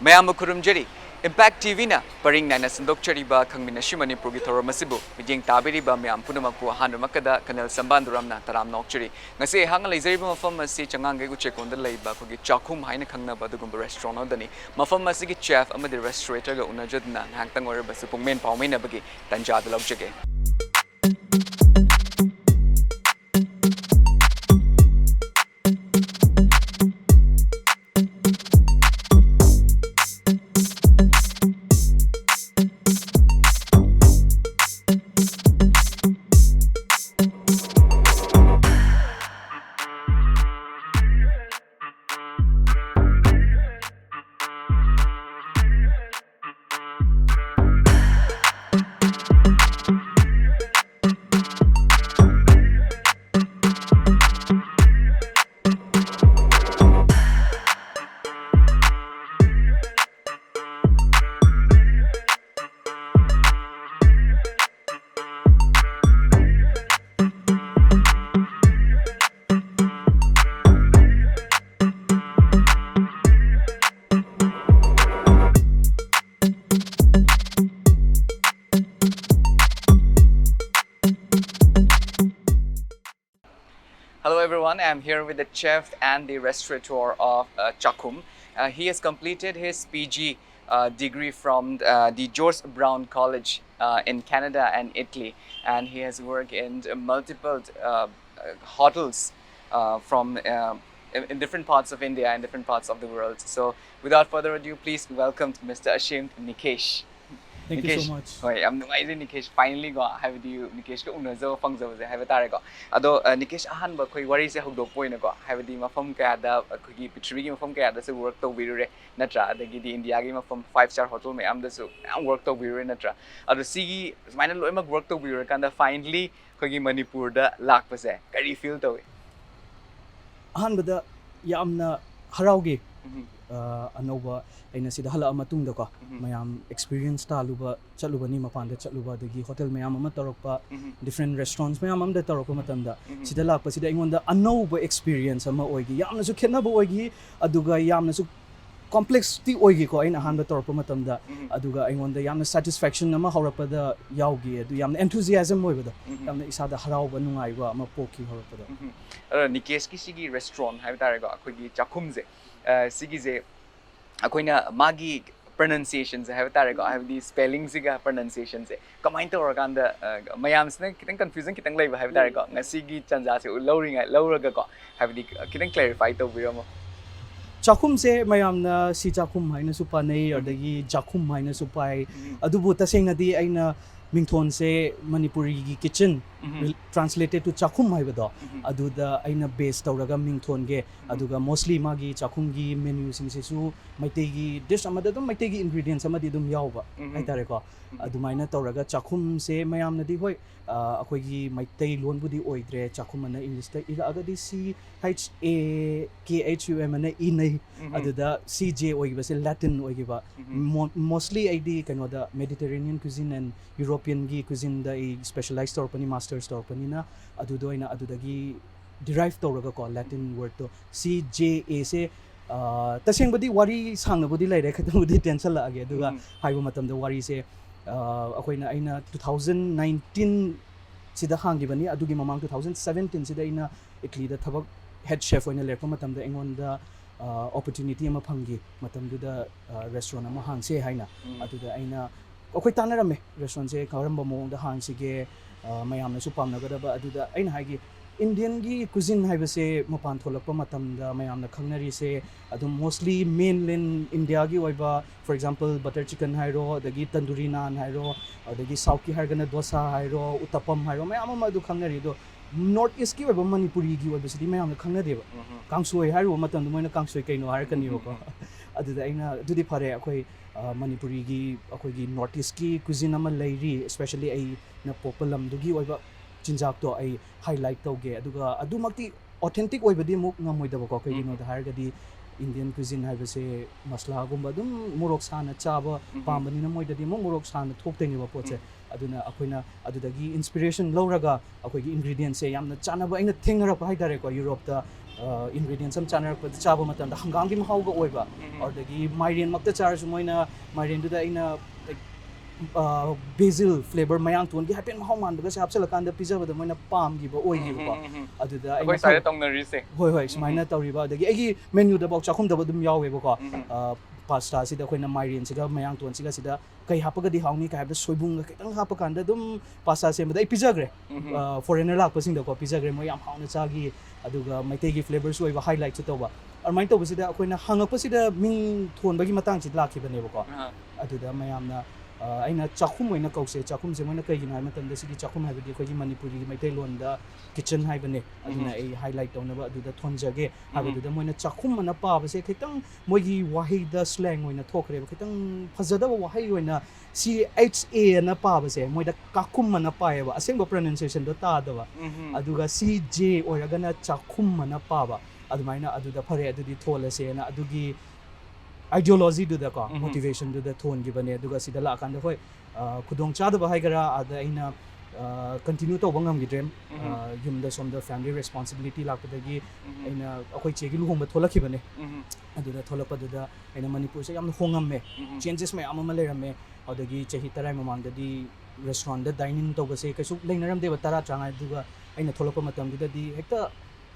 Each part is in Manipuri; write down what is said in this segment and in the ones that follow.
Mayam Kurumjeri, Impact TV na paring na nasindokchariba Khangminashi Manipur gi thorom asibu mijing tabiriba mayam punamakpu hanumakada kanal sambanduram na taram nokchari ngasi hangal leizariba mafam asi changangai gu chekonda leiba khogi Cjakhum haina khangnaba dugumba restaurant odani mafam asi gi chef amadi restaurateur ga unajadna hangtang orba supungmen pawmaina bagi tanja da logjage. Hello everyone, I'm here with the chef and the restaurateur of Cjakhum. He has completed his PG degree from the George Brown College in Canada and Italy, and he has worked in multiple hotels from in different parts of India and different parts of the world. So without further ado, please welcome to Mr. Asem Nikesh. Thank you so much. Hoi, I'm Nikesh. Finally, go. Have you Nikesh? Ko unazo fangzo. Have tare go. Ado Nikesh ahan ba koi wari se hugdo point na go. Have the mafam kaya da koi picture gi mafam kaya da se work to birure natra. Dagi di India gi mafam 5-star hotel me am da so work to birure natra. Ado sigi mana lo mag work to birure kanda finally koi gi Manipur da lak pa se. Kari feel to. Ahan ba da yamna harauge. Anova aina sida hala matungda ko mayam experience ta luba chaluba ni mapanda chaluba dagi hotel mayam ama tarokpa different restaurants mayam amda tarokpa matanda sida lakpa sida ingonda anova experience ama oigi yamna su khenaba oigi aduga yamna su complexity oigi ko aina hanba tarokpa matamda aduga ingonda yamna satisfaction ama horapa da yaugi adu yamna enthusiasm oibada yamna isada harauba nungaiba ama poki horapa da Nikesh ki sigi restaurant have tare go akogi Cjakhum je Sigize akoina magi pronunciations have tare go have the spellings ga pronunciations kamain to organda mayam sne kitang confusing kitang lay have tare go ngasigi chanja se lowraga go have the kitang clarify to biramo Cjakhum se mayam na si Cjakhum haina supanay or dagi Cjakhum haina supai adubu taseng na di ay na mingthon se Manipuri kitchen translated to Cjakhum haibado aduda aina base tawraga mingthon ge aduga mostly magi Cjakhum gi menu sing se su maitei gi dish amada dum maitei gi ingredients amadi dum yawba haitare ko adumaina tawraga Cjakhum se mayam na di hoi akoi gi maitei lon budi oidre Cjakhum ana English ta ira aga di CHAKHUM ana inai aduda CJ oiba se Latin oiba mostly id kano da Mediterranean cuisine and European gi cuisine da specialized store pani master store pani na adudo ina adudagi derive tawraga ko Latin word to CJA se taseng budi wari sangna budi laire khatang budi tension la age aduga haiba matam da wari se akoina aina 2019 sida hangi bani adugi mamang 2017 sida ina Italy da thabak head chef oina lerpa matam da engonda opportunity ama phangi matam da restaurant ama hangse haina aduda aina akoi tanarame restaurant se karamba mong da hang sige mayamna su pamnagadaba aduda aina hagi Indian gi cuisine haibase mapan tholakpa matamda mayamna khangnari se adum mostly mainland India gi oiba for example butter chicken hairo dagi tandoori naan hairo dagi south ki hargana dosa hairo uttapam hairo mayam ma du khangnari do north east ki oiba Manipuri gi oiba sidi mayamna khangnadeba kangsoi hairo matamda moina kangsoi kaino harkani ko aduda aina dudi phare akoi Manipuri gi akoi gi north east ki cuisine ama lairi especially ai na populam dugi oiba chinjak to ai highlight toge aduga adumakti authentic oibadi muk ngamoidaba ko kaino da hargadi Indian cuisine haibase masla gumba dum morok sana chaba pambani na moidadi mo morok sana thoktengi ba poche aduna akoina adudagi inspiration lawraga akoigi ingredients se yamna chanaba aina thingra pa haidare ko Europe da ingredients am chanarapad chaba matam da hangam gi mahau ga oiba or dagi mairian makta charju moina mairian du da ina like basil flavor mayang tuan gi happen mahau man daga sapsal kan da pizza da moina pam gi ba oi gi ba adu da koi sai tong na ri se hoi hoi smaina tawriba dagi agi menu da bok chakhum da dum yawe ba ko pasta sida koina mairian siga mayang tuan siga sida kai hapaga di hauni kai da soibung kai tang hapa kan da dum pasta se da pizza gre foreigner lak pasing da ko pizza gre mo yam hauna chagi aduga maitei gi flavors oiba highlight chu tawba armain tawba sida koina hangapa sida ming thon bagi matang chi lakhi bane ba ko aduda mayamna aina chakhum oina kause chakhum je moina kai gina matam da sidi chakhum ha bidi khoji manipuri maitei lon da kitchen hai bane aduna ai highlight tawna ba aduda thonjage ha aduda moina chakhum mana pa ba se khitang moigi wahi da slang oina thokre ba khitang phajada ba wahi oina CHA na pa ba se moida kakum mana pa ba aseng ba pronunciation do ta da ba aduga CJ oiraga na chakhum mana pa ba adumaina aduda phare adudi thola se na adugi ideology do da ko motivation do da thon gi bane aduga sida la kan da hoi khudong cha da ba hai gara ada ina continue to bangam gi dream yum da som da family responsibility la pa da gi ina akoi che gi luhong ba thola ki bane aduda thola pa da ina manipur se yam hongam me changes me am ma le ram me adagi chahi tarai mamang da di restaurant da dining to ba se kasu leinaram de ba tara changa aduga aina thola pa matam da di hekta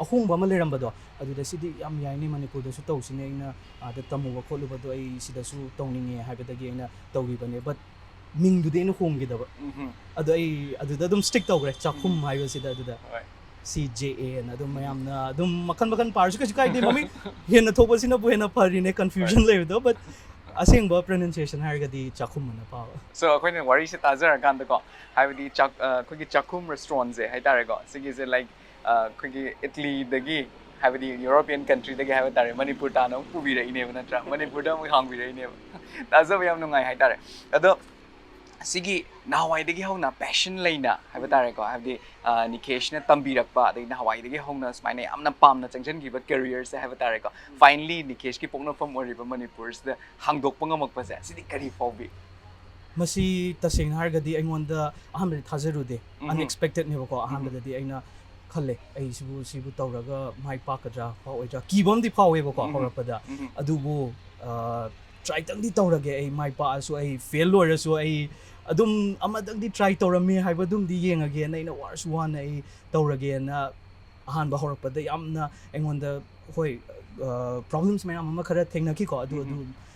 ahung ba ma le ram ba do aduda sidi yam yai ni manipur da su to sine ina da tamu ba kholu ba do ai sida su tongning e ha ba da gi ina tawgi bane but ming du de no hong gi da ba adu ai aduda dum stick to gre chakhum hai ba sida aduda CJA na dum mayam na dum makan par su ka kai de mami hen na thoba sina bu hen na pari ne confusion le do but asing ba pronunciation har ga di chakhum na pa so koi ne worry se tajar kan da ko hai di chak koi gi chakhum restaurant je hai tare ko sigi se like koi gi Italy da gi hai di European country da gi hai tare Manipur ta no pu bi rai ne ba na tra Manipur da mo hang bi rai ne ta zo yam nungai hai tare ado sigi nawai da gi hauna passion leina hai tare ko hai di Nikesh na tambirak pa da nawai da gi hauna smai ne amna pam na changjan gi ba career se hai tare ko finally Nikesh ki pokna fam ori ba Manipur da hangdok pa ngamak pa se sidi kari fobi masi tasing har ga di aingon da aham ri thajaru de unexpected ne ba ko aham da di aina khale ai sibu tawraga mai pa kadra pa oidra kibom di phawe ba ko horapa da adubu try tang di tawrage ai mai pa asu ai fail lor asu ai adum amadang di try tawrami haiba dum di yeng again ai na wars one ai tawrage na ahan ba horapa da yamna aingon da hoi problems mayam ama khara thengna ki ko adu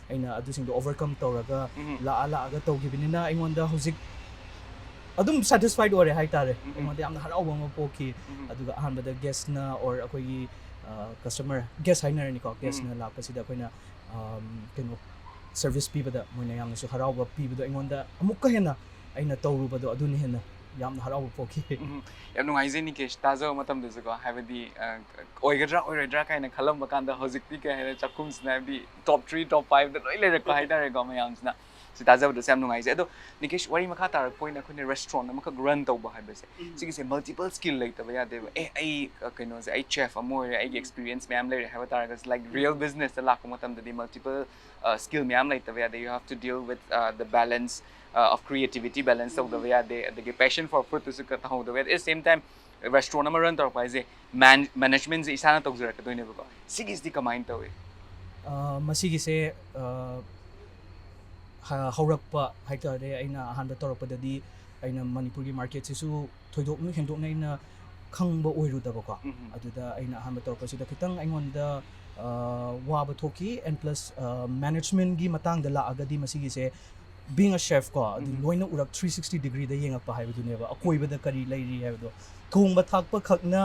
aina adu sing do overcome tawraga la aga tawgi binina aingon da hojik adum satisfied ore hai tare aingon da yamna harau ba poki aduga ahan ba da guest na or akoi customer guest hainer ni ko guest na la pasida koina keno service piba da moina yamna su harau ba piba do aingon da amuk ka hena aina tawru ba do adu ni hena yamna harau poki yam nungai je Nikesh ta zo matam de ko have di oigadra kaina khalam ba kan da hojik ti ka hena chakhum sna bi top 3 top 5 da loi le ra ko hai tare ko mayam sna si ta zo do sam nungai je ado Nikesh wari makha tar point akhone restaurant amaka run taw ba hai ba se sigi se multiple skill like ta ba ya de ai kaino se ai chef amoi ai experience mayam le have tar is like real business da la ko matam da multiple skill mayam like ta ba ya you have to deal with the balance of creativity balance of the way the passion for food to ka ta the way at the same time restaurant ma run tar pa je management je isana tok jara ka doine ba ko sigi is the combine tawe masigi se haurakpa haitare aina ahanba torapa da di aina manipuri market sisu thoidok nu hendok na ina khangba oiru da ba ko aduda aina ahanba torapa sida khitang aingon da waba thoki and plus management gi matang da la agadi masigi se being a chef ko loina urak 360 degree da yengak pa haibu ne ba akoi ba da kari lairi haibu do thong ba thak pa khakna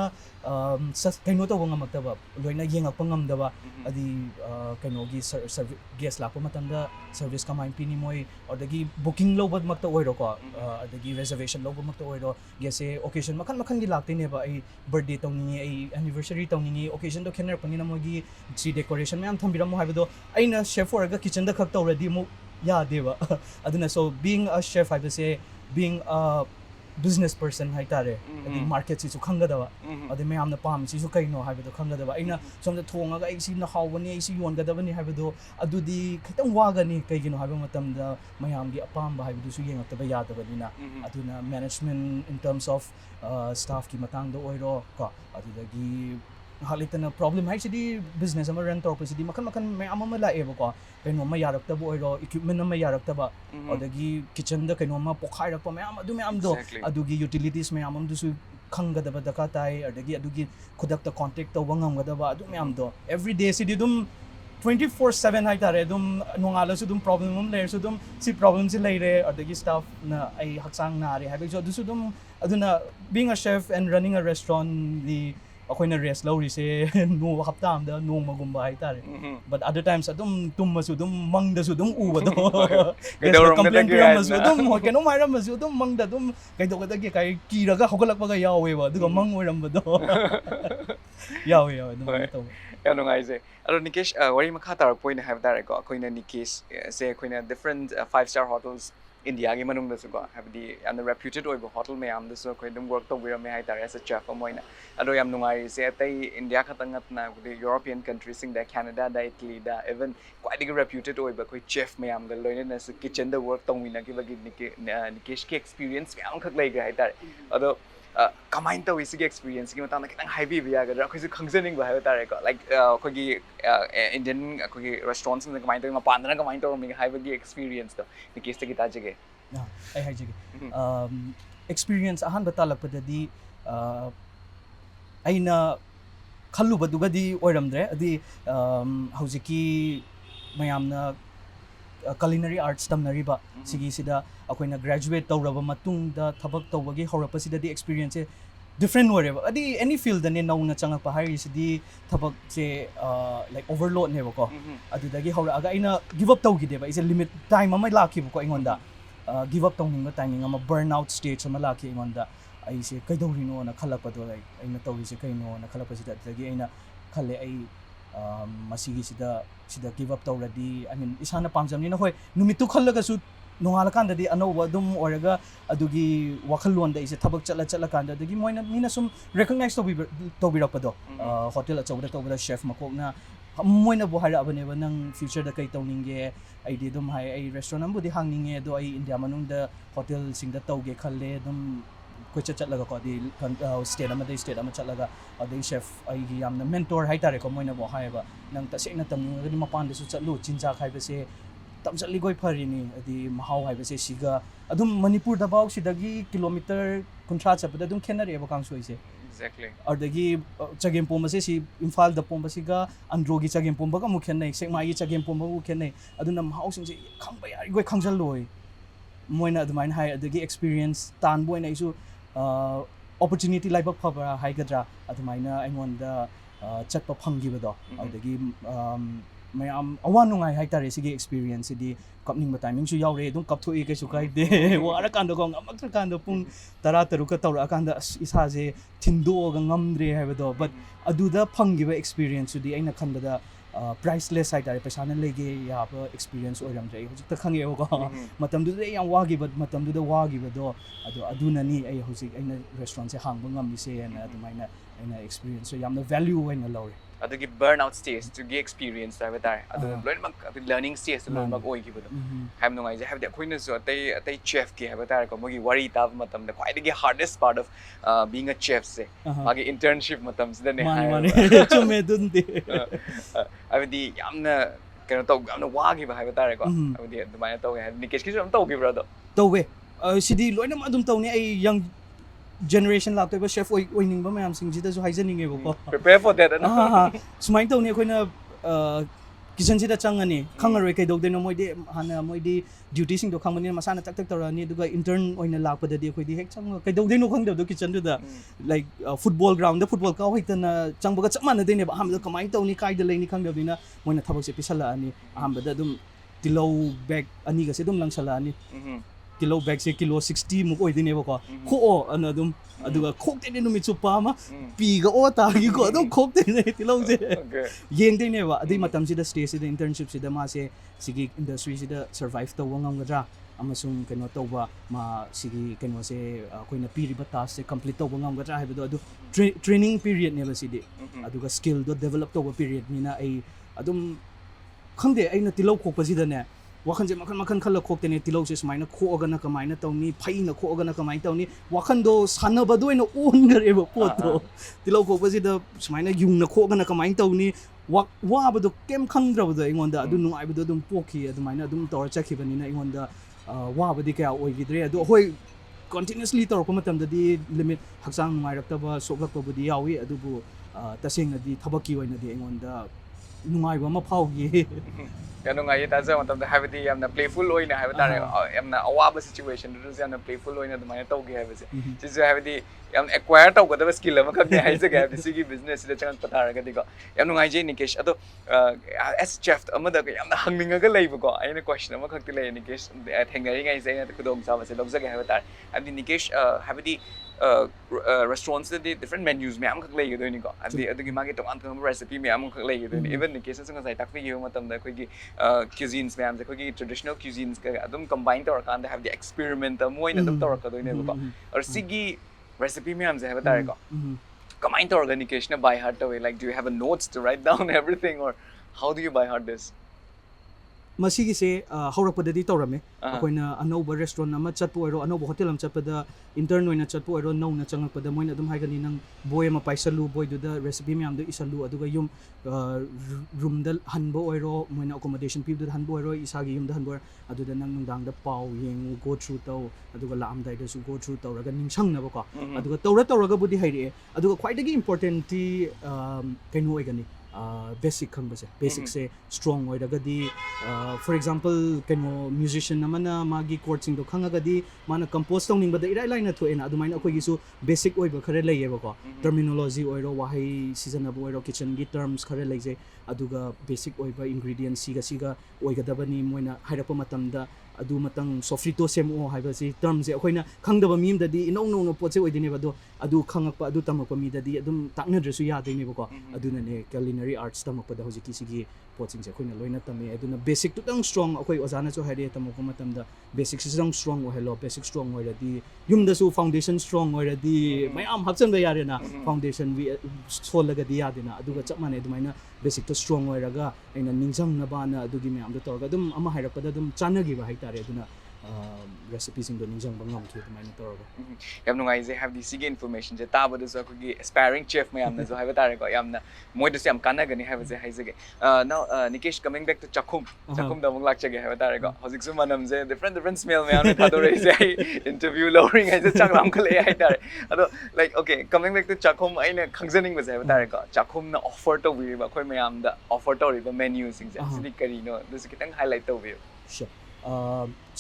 kaino to bang amak ta ba loina yengak pa ngam da ba adi kaino gi guest la pa matam da service ka main pini moi or da gi booking lo ba mak ta oiro ko da gi reservation lo ba mak ta oiro gese occasion makhan gi lakte ne ba ai birthday tawni ai anniversary tawni occasion do khener pani na mo gi tree decoration me am thambiram mo haibu do aina chef or ga kitchen da khak tawradi mo yeah deva aduna so being a chef I would say being a business person hai tare the market si su khanga da ade me amna pam si su kai no ha do khanga da aina som da thonga ga si na hawani si yon ga da bani ha do adu di khitang wa ga ni kai gi no ha matam da mayam gi apam ba ha do su yeng ta ba ya da bani na aduna management in terms of staff ki matang do oiro ko adu da gi halitana problem haisidi business ama run torpasidi makan mayam ama laebako kaino ma yaraktaba oiro equipment ama yaraktaba odagi kitchen da kaino ma pokhairakpa mayam adu mayam do adugi utilities mayam amdusu khanggadaba daka tai adagi adugi khudakta contact tawba ngamgadaba adu mayam do every day sidi dum 24/7 haitare dum nongalasu dum problem um layer su dum si problem si laire adagi staff na ai haksang na ari habi so dusu dum aduna being a chef and running a restaurant the akoina rest lawri se no hapta amda no magumba haitare but other times adum tummasu dum mangda su dum uba do complaint masu dum keno mairam masu dum mangda dum kaidogada kai kiraga hogalakpa ga yawe ba duga mang oiram ba do yawe dum to ya nungaise aro Nikesh wari makha tar point have that ko akoina Nikesh se akoina different 5-star hotels India gi manung da su ko have the and the reputed oibo hotel me am da su ko dum work to we me hai tar as a chef amoina ado yam nungai se tai India khatangat na the European countries sing da Canada da Italy da even quite a reputed oibo ko chef me am ga loine na su kitchen da work tong wina gi bagi Nikesh ki experience me am khak lai ga hai tar ado kamain to isigi experience gi matang kitang high bi ya ga khoi su khangzening ba ha tare ko like khoi gi Indian khoi gi restaurants na kamain to ma pandana kamain to mi high gi experience to Nikesh ta kita jage ai hai jage experience ahan bata lakpadadi aina khallu badugadi oiramdre adi haujiki mayamna culinary arts tamnariba sigi sida akoina graduate tawraba matungda thabak tawbagi horapa sida di experience different whatever adi any field ne nauna changapa hari sidi thabak se like overload ne bako adudagi hora aga ina give up tawgi deba is a limit time ama lakhi bako ingonda give up tawninga timing ama burnout stage ama lakhi ingonda ai se kaidorino na khalapa do like aina tawri se kaino na khalapa sida adagi aina khale ai masigi sida give up tawradi I mean isana pamjamni na hoi numitu khallaga su nongala kanda di anoba dum oraga adugi wakhalon da ise thabak chala kanda dagi moina mina sum recognize to bi rapado hotel achawda tawda chef makokna moina bo hara abane ba nang future da kai tawninge ai di dum hai ai restaurant ambu di hangninge do ai India manung da hotel sing da tawge khalle dum kocha chatlaga ko di state ama chatlaga adai chef ai yamna mentor hai tare ko moina bo hai ba nang ta se na tamni mapan de su chatlu chinja khai ba se tam chatli goi pharini adi mahau hai ba se siga adum Manipur da baw sidagi kilometer kuntra chapada dum khenari ba kang soi se exactly adagi chagem pom se si Imphal da pom siga androgi chagem pom ba ka mukhen nei sekma gi chagem pom ba mukhen nei aduna mahau sing se khangba yari goi khangjal loi moina adumain hai adagi experience tan boy nei su opportunity laibak phaba haigadra adumaina aingonda chatpa phangibado adagi mayam awanungai haitare sigi experience di kapning timing su yaure dum kapthoi ke su kai de wara kando ko ngamak kando pung tara taru ka tawra kanda isa je thindo ga ngamdre habado but aduda phangiba experience di aina khandada priceless haitare pesana lege ya ba experience oiramdre hojik ta khange ko matamdu de yam wagi but matamdu da wagi bado aduna ni ai hojik aina restaurant se hangba ngamni se na adumaina aina experience so yamna value aina lore adagi burnout stage to ge experience ta betar adu loin mak learning stage to loin mak oi gi bodo ham nungai je have the khoina so tai chef ki have betar ko mogi worry ta matam da quite the hardest part of being a chef se magi internship matam sida ne mani chume dunde avdi yamna kano to yamna wagi ba have betar ko avdi dumai to ge Nikesh ki so to gi brother to we sidi loina adum tawni ai young generation laptop ba chef oining ba mayam sing jida su haijaning e ko prepare for that sumai tawni akoina kitchen sida changani khangaroi kai dog deno moide hana moide duty sing do khangmani masana tak torani duga intern oina lakpada di khoi di hek chang kai dog deno khang do kitchen do da like football ground da football ka hoitana changba ga chamana de ne ba hamda kamai tawni kai da leini khang do dina moina thabak se pisala ani hamba da dum tilo bag ani ga se dum langsala ani kilo bag se kilo 60 mu oi dine ba ko kho ana dum aduga khok de no mi chu pa ma pi ga o ta gi ko dum khok de ne tilo je yeng de ne ba adai matam si da stay si da internship si da ma se sigi industry si da survive to wangam gadra amasung keno to ba ma sigi keno se koina piri ba task se complete to wangam gadra ha adu training period ne ba si de aduga skill do develop to period ni na ai adum khangde ai na tilo khok pa si da ne wakanse makan khala khoktene tilau se smaina khogana kamaina tawni phaina khogana kamaina tawni wakando sanaba doina on gare ba poto tilau khokbasi da smaina yungna khogana kamaina tawni wabado kem khangdrabado ingonda adu nungaibado dum poki adumaina dum tor chakhibanina ingonda wabadi kaya oigidre adu hoi continuously torpa matamdadi limit haksang nungairaktaba soklakpabudi yawi adubu tasengadi thabaki oinadi ingonda nungaiba ma phawgi Kano nga yita sa matamda habiti yamna playful oina habitare yamna awaba situation du yamna playful oina dumaya tawgi habise chisu habiti yam acquire tawgada skill ama khakne haise ga habisi sigi business da changan patara ga digo yamna ngai je Nikesh ado as chef amada ga yamna hangninga ga leiba ko aina question ama khakti lei Nikesh thengari ngai je na kudom sa se lobza ga habitare habiti Nikesh habiti restaurants the different menus me am khak lei do ni ko adi magi tong an recipe me am khak lei do ni even Nikesh sang sai tak pi matam da koi cuisines me am se koi traditional cuisines ka adum combine tor kan have the experiment moi na dum tor ka do ni ko or sigi recipe me am se have tar ko combine tor Nikesh na by heart away like do you have a notes to write down everything or how do you by heart this masigi se haurakpadadi tawrame akoina anoba restaurant ama chatpo ero anoba hotel am chatpada intern oina chatpo ero no na changakpada moina adum haigani nang boy ama paisalu boy duda recipe me am do isalu aduga yum room dal hanbo oiro moina accommodation people du hanbo oiro isagi yum da hanbo aduda nang nungdang da paw yeng go through taw aduga laam dai da su go through taw raga ningsang na ba ko aduga tawraga budi haire aduga quite important ti kaino oigani basic khambase basic se strong oiragadi for example kano musician namana magi chord sing do khangagadi mana compose tawning bada irai laina thoena adumaina akoi gisu basic oiba khare laiye ba ko terminology oiro wahai season abo oiro kitchen gi terms khare laije aduga basic oiba ingredients siga oigadabani moina hairapa matamda adu matang sofrito semo haiba si terms e akoina khangdaba mim dadi inong no poche oidine ba do adu khangakpa adu tamakpa mi dadi adum taknadresu yadine ba ko aduna ne culinary arts tamakpa da hojiki sigi poching se akoina loina tame aduna basic to tang strong akoi ozana cho haire tamakpa matamda basic system strong o hello basic strong oiradi yumda su foundation strong oiradi mayam hapchan ba yare na foundation we solaga di yadina aduga chapmane adumaina basic to strong oiraga aina ningjang na ba na adugi me am do torga dum ama hairapada dum chanagi ba haitare aduna recipes in the ningjang ba ngam thu adumai na torga yam nungai je have the sige information je ta badu so ki aspiring chef me am na so haiba tare ko yam na moi do se am kana gani have je hai je now Nikesh coming back to Cjakhum da mong lak che ge haiba tare ko hojik su manam je different smell me am na thado re je interview lowering ai je chakram khale ai tare ado like okay coming back to Cjakhum ai na khangjaning ba je haiba tare ko Cjakhum na offer to wi ba khoi me am da offer to ri ba menu sing je sidi kari no this kitang highlight to wi sure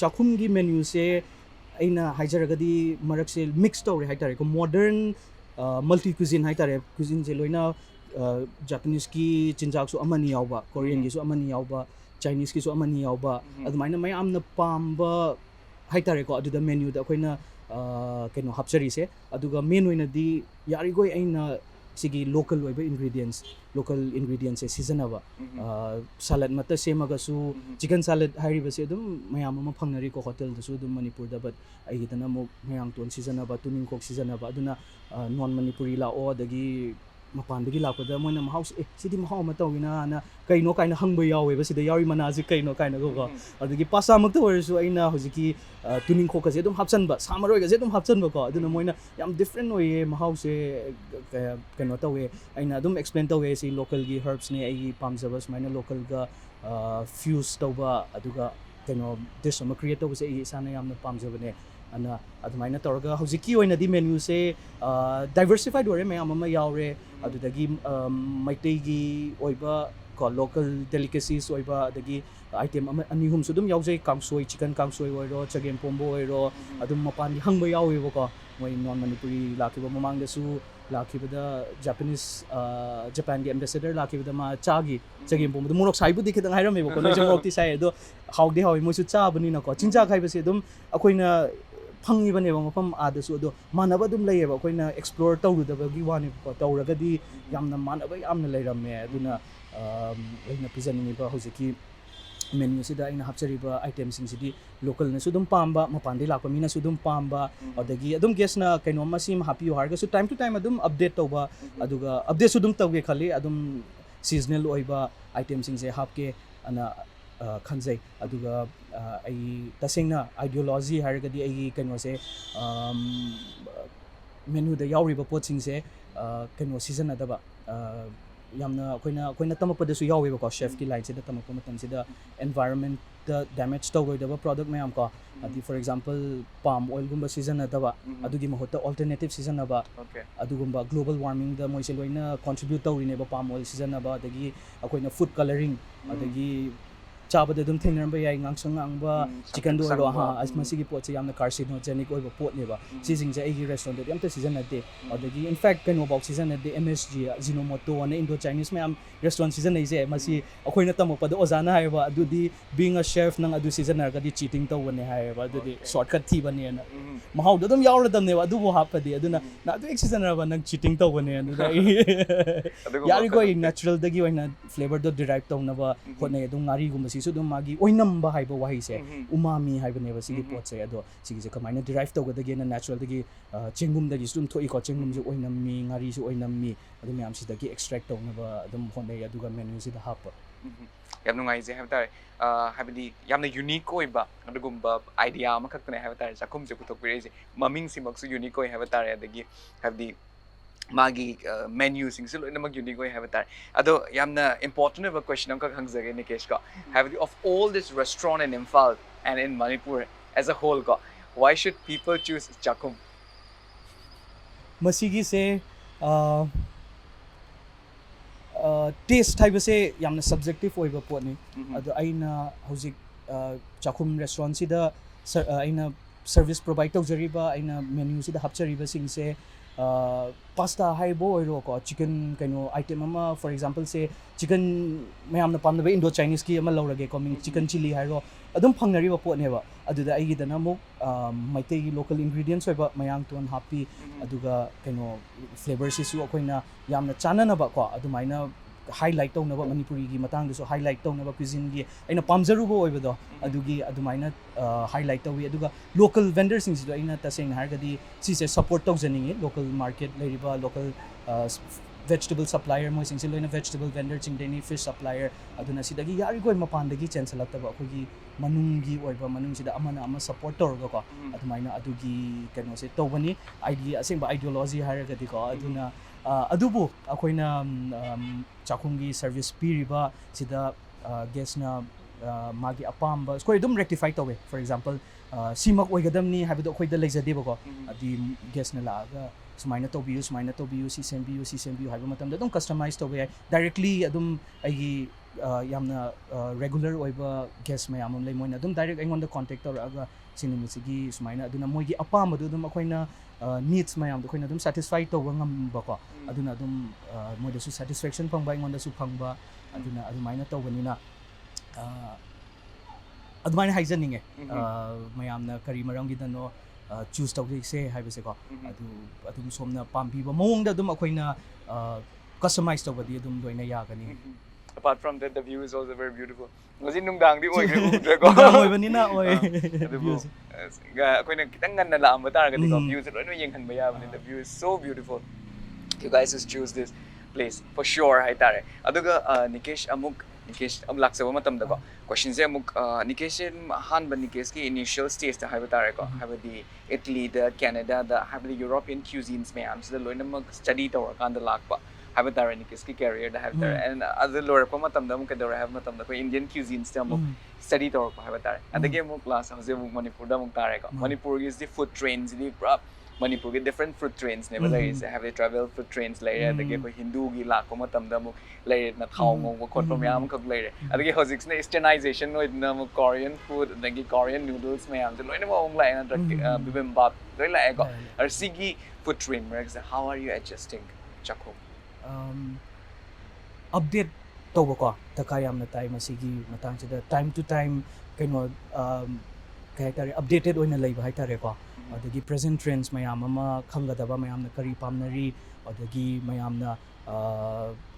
Cjakhum gi menu se aina haijaragadi marak se mix tawre haitare ko modern multi cuisine haitare cuisine je loina Japanese ki chinjak su amani yawba Korean gi su amani yawba Chinese ki su amani yawba adumaina mai amna pamba haitare ko aduda menu da koina keno hapchari se aduga main oina di yari goi aina sigi local ingredients se season aba salad mata semaga su chicken salad hairi base dum mayam ma phangnari ko hotel da su dum Manipur da but ai gitana mo mayang ton season aba tuning kok season aba aduna non Manipuri la o dagi mapandagi lakpada moina house sidi mahau ma tawina na kaino kaina hangba yawe ba sida yari manaji kaino kaina go adagi pasa mak to wersu aina hojiki tuning kok ka je dum hapchan ba samaroi ga je dum hapchan ba ko aduna moina yam different oye mahau se kaino tawe aina dum explain tawe si local gi herbs ne ai pamjaba smaina local ga fuse tawba aduga kaino dish ma create tawse ai sana yamna pamjaba ne ana adumaina torga hojiki oina di menu se diversified ore me ama yaure adudagi maitei gi oiba ko local delicacies oiba adagi item ama anihum sudum yaujai kangsoi chicken kangsoi oiro chagem pombo oiro adum mapan di hangba yawe ko moi non Manipuri lakiba mamang da su lakibada Japanese Japan gi ambassador lakibada ma chagi chagem pombo morok saibu dikhetang hairam me ko no morok ti sai do haude hawi mo su cha bani na ko chinja khai base dum akoina phangi bane ba mafam adasu do manaba dum layeba akoina explore tawrudabagi wani ko tawragadi yamna manaba yamna layramme aduna aina pizani ba hojiki menu sida aina hapchariba items sing sidi local na sudum pamba mapandi lakpa mina sudum pamba adagi adum guest na kaino masim happy harga so time to time adum update tawba aduga update sudum tawge khali adum seasonal oiba items sing se hapke ana ꯈꯟꯖꯩ ꯑꯗꯨꯒ ꯑꯩ ꯇꯁꯦꯡꯅ ideology ꯍꯥꯏꯔꯒꯗꯤ ꯑꯩꯒꯤ ꯀꯩꯅꯣꯁꯦ ꯃꯦꯅꯨꯗ ꯌꯥꯎꯔꯤꯕ ꯄꯣꯠꯁꯤꯡꯁꯦ ꯀꯩꯅꯣ ꯁꯤꯖꯤꯟꯅꯗꯕ ꯌꯥꯝꯅ ꯑꯩꯈꯣꯏꯅ ꯇꯝꯃꯛꯄꯗꯁꯨ ꯌꯥꯎꯋꯦꯕꯀꯣ ꯁꯦꯐꯀꯤ ꯂꯥꯏꯟꯁꯤꯗ ꯇꯝꯃꯛꯄ ꯃꯇꯝꯁꯤꯗ ꯑꯦꯟꯚꯥꯏꯔꯟꯃꯦꯟꯠꯇ ꯗꯦꯃꯦꯖ ꯇꯧꯔꯣꯏꯗꯕ ꯄ꯭ꯔꯣꯗꯛ ꯃꯌꯥꯝ ꯀꯣ ꯍꯥꯏꯗꯤ ꯐꯣꯔ ꯑꯦꯛꯖꯥꯝꯄꯜ ꯄꯥꯝ ꯑꯣꯏꯜꯒꯨꯝꯕ ꯁꯤꯖꯤꯟꯅꯗꯕ ꯑꯗꯨꯒꯤ ꯃꯍꯨꯠꯇ ꯑꯣꯜꯇꯔꯅꯦꯇꯤቭ ꯁꯤꯖꯤꯟꯅꯕ ꯑꯗꯨꯒꯨꯝꯕ ꯒ꯭ꯂꯣꯕal ꯋꯥꯔꯃꯤꯡꯗ ꯃꯣꯏꯁꯦ ꯂꯣꯏꯅ ꯀꯣꯟꯇ꯭ꯔꯤꯕ꯭ꯌꯨꯠ ꯇꯧꯔꯤꯅꯦꯕ ꯄꯥꯝ ꯑꯣꯏꯜ ꯁꯤꯖꯤꯟꯅꯕ ꯑꯗꯒꯤ ꯑꯩꯈꯣꯏꯅ ꯐꯨꯗ ꯀꯂꯔꯤꯡ ꯑꯗꯒꯤ ꯆꯥꯕꯗ ꯑꯗꯨꯝ ꯊꯦꯡꯅꯔꯝꯕ ꯌꯥꯏ ꯉꯥꯡꯁꯪ ꯉꯥꯡꯕ ꯆꯤꯀꯟꯗ ꯑꯣꯏꯔꯣ ꯃꯁꯤꯒꯤ ꯄꯣꯠꯁꯦ ꯌꯥꯝꯅ ꯀꯥꯔꯁꯤꯅꯣꯖꯦꯅꯤꯛ ꯑꯣꯏꯕ ꯄꯣꯠꯅꯦꯕ ꯁꯤꯁꯤꯡꯁꯦ ꯑꯩꯒꯤ ꯔꯦꯁꯇꯨꯔꯦꯟꯇꯗꯤ ꯑꯝꯇ ꯁꯤꯖꯤꯟꯅꯗꯦ ꯑꯗꯒꯤ ꯏꯟꯐꯦꯛ ꯀꯩꯅꯣꯐꯥꯎ ꯁꯤꯖꯤꯟꯅꯗꯦ MSG ꯖꯤꯅꯣꯃꯣꯇꯣ ꯑꯅ ꯏꯟꯗꯣ ꯆꯥꯏꯅꯤꯁ ꯃꯌꯥꯝ ꯔꯦꯁꯇꯨꯔꯦꯟꯠ ꯁꯤꯖꯤꯟꯅꯩꯁꯦ ꯃꯁꯤ ꯑꯩꯈꯣꯏꯅ ꯇꯝꯃꯛꯄꯗ ꯑꯣꯖꯥꯅ ꯍꯥꯏꯌꯦꯕ ꯑꯗꯨꯗꯤ being a chef ꯅꯪ ꯑꯗꯨ ꯁꯤꯖꯤꯟꯅꯔꯒꯗꯤ ꯆꯤꯇꯤꯡ ꯇꯧꯕꯅꯦ ꯍꯥꯏꯌꯦꯕ ꯑꯗꯨꯗꯤ ꯁꯣꯔꯠꯀꯠ ꯊꯤꯕꯅꯦꯅ ꯃꯍꯥꯎꯗꯣ ꯑꯗꯨꯝ ꯌꯥꯎꯔꯗꯕꯅꯦꯕ ꯑꯗꯨꯕꯨ ꯍꯥꯞꯄꯗꯤ ꯑꯗꯨꯅ ꯅꯪ ꯑꯗꯨ ꯍꯦꯛ ꯁꯤꯖꯤꯟꯅꯔꯕ ꯅꯪ ꯆꯤꯇꯤꯡ ꯇꯧꯕꯅꯦ ꯑꯗꯨꯗ ꯑꯩ ꯌꯥꯔꯤꯈꯣꯏ ꯅꯦꯆꯔꯦꯜꯗꯒꯤ ꯑꯣꯏꯅ ꯐ꯭ꯂꯦꯕꯔꯗꯣ ꯗꯤꯔꯥꯏꯚ ꯇꯧꯅꯕ ꯍꯣꯠꯅꯩ ꯑꯗꯨꯝ ꯉꯥꯔꯤꯒꯨꯝꯕꯁꯤꯁꯨ ꯑꯗꯨꯝ ꯃꯥꯒꯤ ꯑꯣꯏꯅꯝꯕ ꯍꯥꯏꯕ ꯋꯥꯍꯩꯁꯦ ꯎꯃꯥꯃꯤ ꯍꯥꯏꯕꯅꯦꯕ ꯁꯤꯒꯤ ꯄꯣꯠꯁꯦ ꯑꯗꯣ ꯁꯤꯒꯤꯁꯦ ꯀꯃꯥꯏꯅ ꯗꯤꯔꯥꯏꯚ ꯇꯧꯒꯗꯒꯦꯅ ꯅꯦꯆꯔꯦꯜꯗꯒꯤ ꯆꯦꯡꯒꯨꯝꯗꯒꯤꯁꯨ ꯑꯗꯨꯝ ꯊꯣꯛꯏꯀꯣ ꯆꯦꯡꯒꯨꯝꯁꯨ ꯑꯣꯏꯅꯝꯃꯤ ꯉꯥꯔꯤꯁꯨ ꯑꯣꯏꯅꯝꯃꯤ ꯑꯗꯨ ꯃꯌꯥꯝꯁꯤꯗꯒꯤ ꯑꯦꯛꯁꯇ꯭ꯔꯦꯛ ꯇꯧꯅꯕ ꯑꯗꯨꯝ ꯍꯣꯠꯅꯩ ꯑꯗꯨꯒ ꯃꯦꯅꯨꯁꯤꯗ ꯍꯥꯞꯄ ꯌꯥꯝ ꯅꯨꯡꯉꯥꯏꯖꯩ ꯍꯥꯏꯕ ꯇꯥꯔꯦ ꯍꯥꯏꯕꯗꯤ ꯌꯥꯝꯅ ꯌꯨꯅꯤꯛ ꯑꯣꯏꯕ ꯑꯗꯨꯒꯨꯝꯕ ꯑꯥꯏꯗꯤꯌꯥ ꯑꯃꯈꯛꯇꯅꯦ ꯍꯥꯏꯕ ꯇꯥꯔꯦ ꯆꯥꯛꯈꯨꯝꯁꯦ ꯄꯨꯊꯣꯛꯄꯤꯔꯛꯏꯁꯦ ꯃꯃꯤꯡꯁꯤꯃꯛꯁꯨ ꯌꯨꯅꯤꯛ ꯑꯣꯏ ꯍꯥꯏꯕ ꯇꯥꯔꯦ ꯑꯗꯒꯤ ꯍꯥꯏꯕꯗꯤ ꯃꯥꯒꯤ ꯃꯦꯅ꯭ꯌꯨꯁꯤꯡꯁꯨ ꯂꯣꯏꯅꯃꯛ ꯌꯨꯅꯤꯛ ꯑꯣꯏ ꯍꯥꯏꯕ ꯇꯥꯔꯦ ꯑꯗꯣ ꯌꯥꯝꯅ ꯏꯝꯄꯣꯔꯇꯦꯟ ꯑꯣꯏꯕ ꯀ꯭ꯋꯦꯁꯟ ꯑꯃꯈꯛ ꯍꯪꯖꯒꯦ ꯅꯤꯀꯦꯁ ꯀꯣ ꯍꯥꯏꯕꯗꯤ of all this restaurant in Imphal and in Manipur as a whole ko why should people choose Cjakhum ꯃꯁꯤꯒꯤꯁꯦ ꯇꯦꯁ ꯍꯥꯏꯕꯁꯦ ꯌꯥꯝꯅ ꯁꯕꯖꯦꯛꯇꯤቭ ꯑꯣꯏꯕ ꯄꯣꯠꯅꯤ ꯑꯗꯣ ꯑꯩꯅ ꯍꯧꯖꯤꯛ ꯆꯥꯛꯈꯨꯝ ꯔꯦꯁꯇꯨꯔꯦꯟꯠꯁꯤꯗ ꯑꯩꯅ ꯁꯔꯚꯤꯁ ꯄ꯭ꯔꯣꯚꯥꯏꯗ ꯇꯧꯖꯔꯤꯕ ꯑꯩꯅ ꯃꯦꯅ꯭ꯌꯨꯁꯤꯗ ꯍꯥꯞꯆꯔꯤꯕꯁꯤꯡꯁꯦ ꯄꯥꯁꯇꯥ ꯍꯥꯏꯕ ꯑꯣꯏꯔꯣꯀꯣ ꯆꯤꯀꯟ ꯀꯩꯅꯣ ꯑꯥꯏꯇꯦꯝ ꯑꯃ ꯐꯣꯔ ꯑꯦꯛꯖꯥꯝꯄꯜꯁꯦ ꯆꯤꯀꯟ ꯃꯌꯥꯝꯅ ꯄꯥꯝꯅꯕ ꯏꯟꯗꯣ ꯆꯥꯏꯅꯤꯁꯀꯤ ꯑꯃ ꯂꯧꯔꯒꯦꯀꯣ ꯃꯤꯡ ꯆꯤꯀꯟ ꯆꯤꯂꯤ ꯍꯥꯏꯔꯣ ꯑꯗꯨꯝ ꯐꯪꯅꯔꯤꯕ ꯄꯣꯠꯅꯦꯕ ꯑꯗꯨꯗ ꯑꯩꯒꯤꯗꯅ ꯑꯃꯨꯛ ꯃꯩꯇꯩꯒꯤ ꯂꯣꯀꯦꯜ ꯏꯟꯒ꯭ꯔꯤꯗꯤꯌꯦꯟꯁ ꯑꯣꯏꯕ ꯃꯌꯥꯡꯇꯣꯟ ꯍꯥꯞꯄꯤ ꯑꯗꯨꯒ ꯀꯩꯅꯣ ꯐ꯭ꯂꯦꯕꯔꯁꯤꯁꯨ ꯑꯩꯈꯣꯏꯅ ꯌꯥꯝꯅ ꯆꯥꯅꯅꯕꯀꯣ ꯑꯗꯨꯃꯥꯏꯅ highlight ꯇꯧꯅꯕ ꯃꯅꯤꯄꯨꯔꯤꯒꯤ ꯃꯇꯥꯡꯗꯁꯨ highlight ꯇꯧꯅꯕ cuisine-ꯒꯤ ꯑꯩꯅ ꯄꯥꯝꯖꯔꯨꯕ ꯑꯣꯏꯕꯗꯣ ꯑꯗꯨꯒꯤ ꯑꯗꯨꯃꯥꯏꯅ highlight ꯇꯧꯏ ꯑꯗꯨꯒ local vendors-ꯁꯤꯡꯁꯤꯗꯣ ꯑꯩꯅ ꯇꯁꯦꯡꯅ ꯍꯥꯏꯔꯒꯗꯤ ꯁꯤꯁꯦ support ꯇꯧꯖꯅꯤꯡꯉꯤ local market ꯂꯩꯔꯤꯕ local vegetable supplier ꯃꯣꯏꯁꯤꯡꯁꯦ ꯂꯣꯏꯅ vegetable vendor ꯆꯤꯡꯗꯩꯅꯤ fish supplier ꯑꯗꯨꯅ ꯁꯤꯗꯒꯤ ꯌꯥꯔꯤꯈꯣꯏ ꯃꯄꯥꯟꯗꯒꯤ ꯆꯦꯟꯁꯜꯂꯛꯇꯕ ꯑꯩꯈꯣꯏꯒꯤ ꯃꯅꯨꯡꯒꯤ ꯑꯣꯏꯕ ꯃꯅꯨꯡꯁꯤꯗ ꯑꯃꯅ ꯑꯃ support ꯇꯧꯔꯒꯀꯣ ꯑꯗꯨꯃꯥꯏꯅ ꯑꯗꯨꯒꯤ ꯀꯩꯅꯣꯁꯦ ꯇꯧꯕꯅꯤ ꯑꯩꯒꯤ ꯑꯁꯦꯡꯕ ideology ꯍꯥꯏꯔꯒꯗꯤꯀꯣ ꯑꯗꯨꯅ ꯑꯗꯨꯕꯨ ꯑꯩꯈꯣꯏꯅ ꯆꯥꯛꯈꯨꯝꯒꯤ ꯁꯔꯚꯤꯁ ꯄꯤꯔꯤꯕ ꯁꯤꯗ ꯒꯦꯁꯅ ꯃꯥꯒꯤ ꯑꯄꯥꯝꯕ ꯑꯩꯈꯣꯏ ꯑꯗꯨꯝ ꯔꯦꯛꯇꯤꯐꯥꯏ ꯇꯧꯋꯦ ꯐꯣꯔ ꯑꯦꯛꯖꯥꯝꯄꯜ ꯁꯤꯃꯛ ꯑꯣꯏꯒꯗꯕꯅꯤ ꯍꯥꯏꯕꯗꯣ ꯑꯩꯈꯣꯏꯗ ꯂꯩꯖꯗꯦꯕꯀꯣ ꯑꯗꯨꯗꯤ ꯒꯦꯁꯅ ꯂꯥꯛꯑꯒ ꯁꯨꯃꯥꯏꯅ ꯇꯧꯕꯤꯌꯨ ꯁꯤ ꯁꯦꯝꯕꯤꯌꯨ ꯍꯥꯏꯕ ꯃꯇꯝꯗ ꯑꯗꯨꯝ ꯀꯁꯇꯃꯥꯏꯖ ꯇꯧꯕ ꯌꯥꯏ ꯗꯥꯏꯔꯦꯛꯂꯤ ꯑꯗꯨꯝ ꯑꯩꯒꯤ ꯌꯥꯝꯅ ꯔꯦꯒꯨꯂꯔ ꯑꯣꯏꯕ ꯒꯦꯁ ꯃꯌꯥꯝ ꯑꯃ ꯂꯩ ꯃꯣꯏꯅ ꯑꯗꯨꯝ ꯗꯥꯏꯔꯦꯛ ꯑꯩꯉꯣꯟꯗ ꯀꯣꯟꯇꯦꯛ ꯇꯧꯔꯛꯑꯒ ꯁꯤ ꯅꯨꯃꯤꯠꯁꯤꯒꯤ ꯁꯨꯃꯥꯏꯅ ꯑꯗꯨꯅ ꯃꯣꯏꯒꯤ ꯑꯄꯥꯝꯕꯗꯣ ꯑꯗꯨꯝ ꯑꯩꯈꯣꯏꯅ ꯅꯤꯗꯁ ꯃꯌꯥꯝꯗꯣ ꯑꯩꯈꯣꯏꯅ ꯑꯗꯨꯝ ꯁꯦꯇꯤꯁꯐꯥꯏ ꯇꯧꯕ ꯉꯝꯕꯀꯣ ꯑꯗꯨꯅ ꯑꯗꯨꯝ ꯃꯣꯏꯗꯁꯨ ꯁꯦꯇꯤꯁꯐꯦꯛꯁꯟ ꯐꯪꯕ ꯑꯩꯉꯣꯟꯗꯁꯨ ꯐꯪꯕ ꯑꯗꯨꯅ ꯑꯗꯨꯃꯥꯏꯅ ꯇꯧꯕꯅꯤꯅ ꯑꯗꯨꯃꯥꯏꯅ ꯍꯥꯏꯖꯅꯤꯡꯉꯦ ꯃꯌꯥꯝꯅ ꯀꯔꯤ ꯃꯔꯝꯒꯤꯗꯅꯣ ꯆꯨꯁ ꯇꯧꯗꯣꯏꯁꯦ ꯍꯥꯏꯕꯁꯦꯀꯣ ꯑꯗꯨ ꯑꯗꯨꯝ ꯁꯣꯝꯅ ꯄꯥꯝꯕꯤꯕ ꯃꯑꯣꯡꯗ ꯑꯗꯨꯝ ꯑꯩꯈꯣꯏꯅ ꯀꯁꯇꯃꯥꯏꯖ ꯇꯧꯕꯗꯤ ꯑꯗꯨꯝ ꯂꯣꯏꯅ ꯌꯥꯒꯅꯤ apart from that the view is also very beautiful ngasi nungdang di oigre udreko nungdang oibanina oi adubu akoina kitang ganna laamba taragadi ko views loina yenghanba yabani the view is so beautiful you guys just choose this place for sure hai tare aduga Nikesh laksaba matamda ko question se amuk Nikesh hanba Nikesh ki initial stage ta haiba tare ko habadi Italy da Canada da habadi European cuisines me am sida loina mag study tawra kanda lakpa haiba tare Nikesh ki career da haiba tare and other lower pa matamda amuk kadora haiba matamda ko Indian cuisines ta amuk study tawra ko haiba tare adagi amuk class hause amuk Manipur da amuk tare ko Manipur is the food trains di Manipur ki different food trains ne bala is have they travel food trains layer adagi ko Hindu gi lakpa matamda amuk layer na thau ngong ko khotpa myam khak layer adagi hojik na easternization no idna amuk Korean food adagi Korean noodles mayam se loina ma ong lai na bibimbap loi lai ko ar sigi food train merks how are you adjusting Cjakhum update tawko taka yamna tai masigi matangsida time to time kaino kay tare updated oina leiba hay tare ko adagi present trends mayam ama khangadaba mayamna kari pamnari adagi mayamna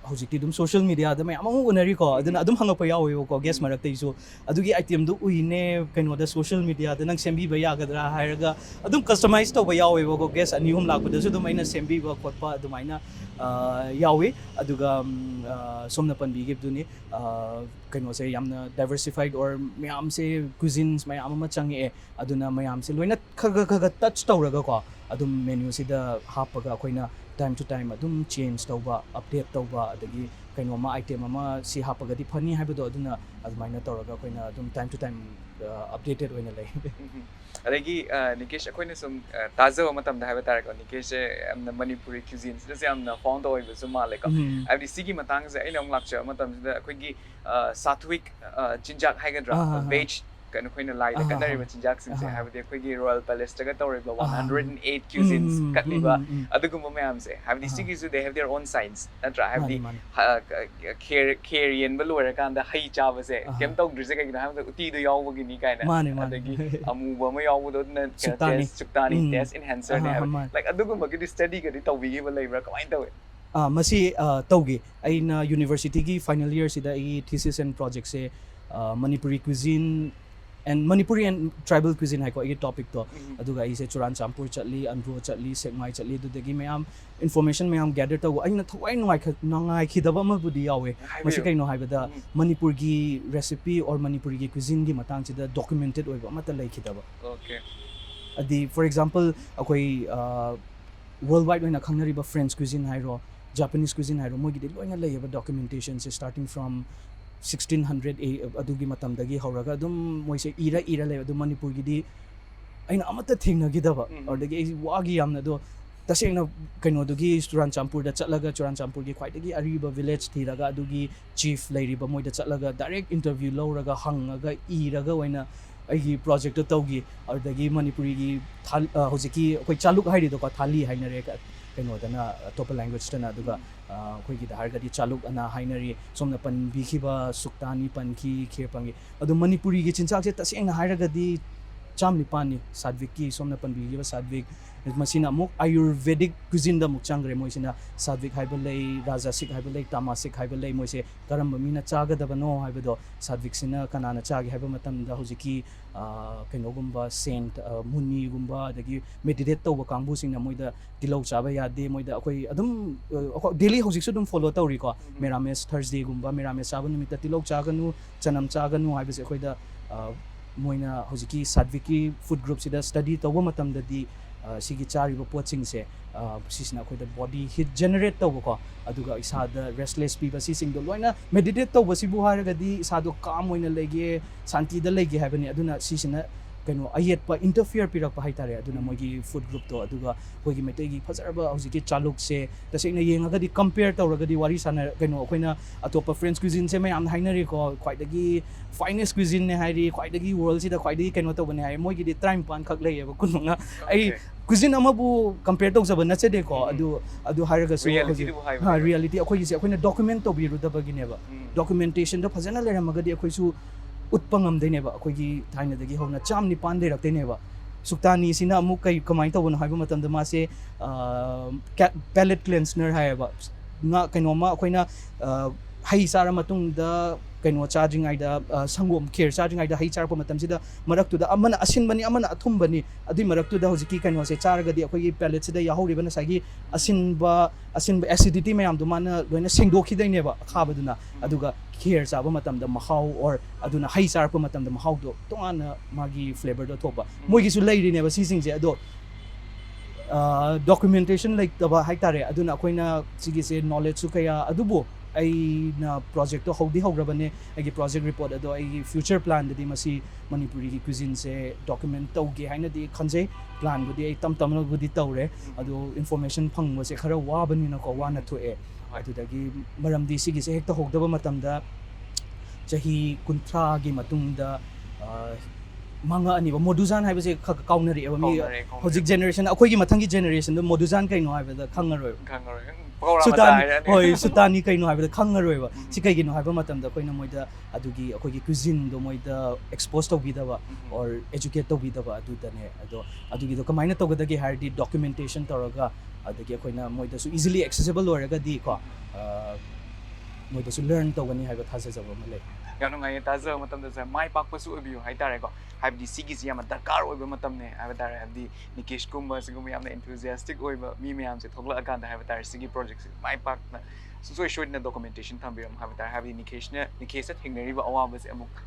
hojikti dum social media da mayam amu unari ko aduna adum hangapa yawi ko guest marak tai so adugi item du uine kaino da social media da nang sembi ba yagadra hairaga adum customize to ba yawi ko guest ani hum lakpa da so dum aina sembi ba khotpa adum aina yawi aduga somna panbi gib duni kaino se yamna diversified or mayam se cuisines mayam ma changi aduna mayam se loina khaga touch tawraga ko adum menu sida hapaga koina time to time adum change tawba update tawba adagi kaino ma item ama si hapagadi phani haibado aduna admaina tawraga koina adum time to time updated oina lay adagi Nikesh akoina sum taza matam da haiba tarako Nikesh amna Manipuri cuisines this amna found oi bu suma like abdi sigi matang se aina lakcha matam da akoigi sattvic chinjak haigadra veg kan koina lai da kanari ma chinjak sin se habde akoigi Royal Palace taga tawriba 108 cuisines katliba adugum mayam se habdi sigi su they have their own signs natra habdi Korean balura kan da hai chaba se kem taw drise ka gina habda uti do yaw gi ni kaina adagi amu ba ma yaw do na suktani test enhancer ne like adugum gi study ga di taw gi ba leibra kamai taw masi tawgi aina university gi final year sida I thesis and project se Manipuri cuisine and Manipuri and tribal cuisine hai ko I topic to aduga I se churan champur chatli andro chatli sekmai chatli du degi mayam information mayam gather to aina thwai ngai khidaba ma budi yawe masi kaino haibada Manipur gi recipe or Manipuri gi cuisine gi matang chida documented oiba mata lai khidaba okay adi for example akoi worldwide oina khangnari ba French cuisine hairo Japanese cuisine hairo mogi de loina laiba documentation se starting from 1600 adugi matam dagi hauraga dum moise ira le adu Manipur gi di aina amata thingna gidaba or dagi wagi yamna do tasengna kaino dugi churan champur da chatlaga churan champur gi khwaidagi ariba village thiraga adugi chief lairiba moida chatlaga direct interview lawraga hangaga iraga waina aigi project to tawgi or dagi Manipuri gi hojiki koi chaluk hairi do ka thali hainare ka kaino dana top language tana aduga koi gi dahar gadi chaluk ana hainari somna pan bikhiba suktani panki khepangi adu Manipuri gi chinchak se tasengna hairagadi chamni pani sadvik ki somna pan bikhiba sadvik masina muk ayurvedic cuisine da muk changre moisina sadvik haibalei rajasik haibalei tamasik haibalei moise karamba mina chaga da bano haibado sadvik sina kanana chagi haiba matam da hojiki kaino gumba saint muni gumba dagi meditate tawba kangbu singna moida tilau chaba yade moida akoi adum daily hojik su dum follow tawri ko merames Thursday gumba merames chaba numita tilau chaganu chanam chaganu haibase akoi da moina hojiki sadviki food group sida study tawba matam da di sigi chariba poching se sisna khoi da body heat generate tawba ko aduga isa da restless piba sising do loina meditate tawba sibu haraga di isa do calm oina lege santi da lege habani aduna sisina kaino ayet pa interfere pirak pa haitare aduna mogi food group to aduga hoigi metai gi fazarba hojiki chaluk se tasengna yengaga di compare tawraga di wari sana kaino koina atopa French cuisine se mayam hainari ko khwaidagi finest cuisine ne hairi khwaidagi world sida khwaidagi kaino to bane hai mogi di time pan khak lei ba kununga ai cuisine amabu compare to jaba na chede ko adu haraga so reality akhoi se akoina document to biru da bagine ba documentation da fazana leramaga di akhoi su utpangam deineba akoigi thaina dagi hona chamni pan de rakteineba suktani sina amu kai kamai tawon haiba matam da ma se palate cleanser haiba nga kainoma akoina hai sara matung da kaino charging ai da sangom care charging ai da hai char pa matam sida marak tu da amana asin bani amana athum bani adi marak tu da hojiki kaino se charga di akoigi palate sida yahori bana sagi asin ba acidity mayam du mana loina sengdokhi daineba khaba duna aduga care chaba matam da mahau or aduna hai char pa matam da mahau do tongana magi flavor do thoba moigi su leiri ne ba sising je ado documentation like taba haitare aduna koina sigi se knowledge su kaya adubo ai na project to hodi hograbane ai project report ado ai future plan di masi Manipuri ki cuisine se document tawge haina di khanje plan budi ai tam budi tawre ado information phangwa se khara wa bani na ko wa na thoe adudagi maram di sigi se hekta hogdaba matam da chahi kunthra gi matung da manga ani ba moduzan haiba se kaunari eba mi hojik generation akoi gi mathangi generation da moduzan kai no haiba da khangaroi sutani kai no haiba da khangaroi ba si kai gi no haiba matam da koina moida adugi akoi gi cuisine do moida expose to bida ba or educate to bida ba adu da ne ado adugi do kamaina to ga da gi hardi documentation taraga adagi akoina moidasu easily accessible oiragadi ko moidasu learn tawani haiba thajajaba ma lei yamno ngai taza matam da mai pak pasu obiu hai tare ko habdi sigi si yama dakar oiba matam ne hai tare habdi Nikesh kumba sigum yamna enthusiastic oiba mi me am se thogla akanda hai tare sigi project mai pak na so short na documentation thambiram hai tare habdi Nikesh se thingnari ba awa bas amuk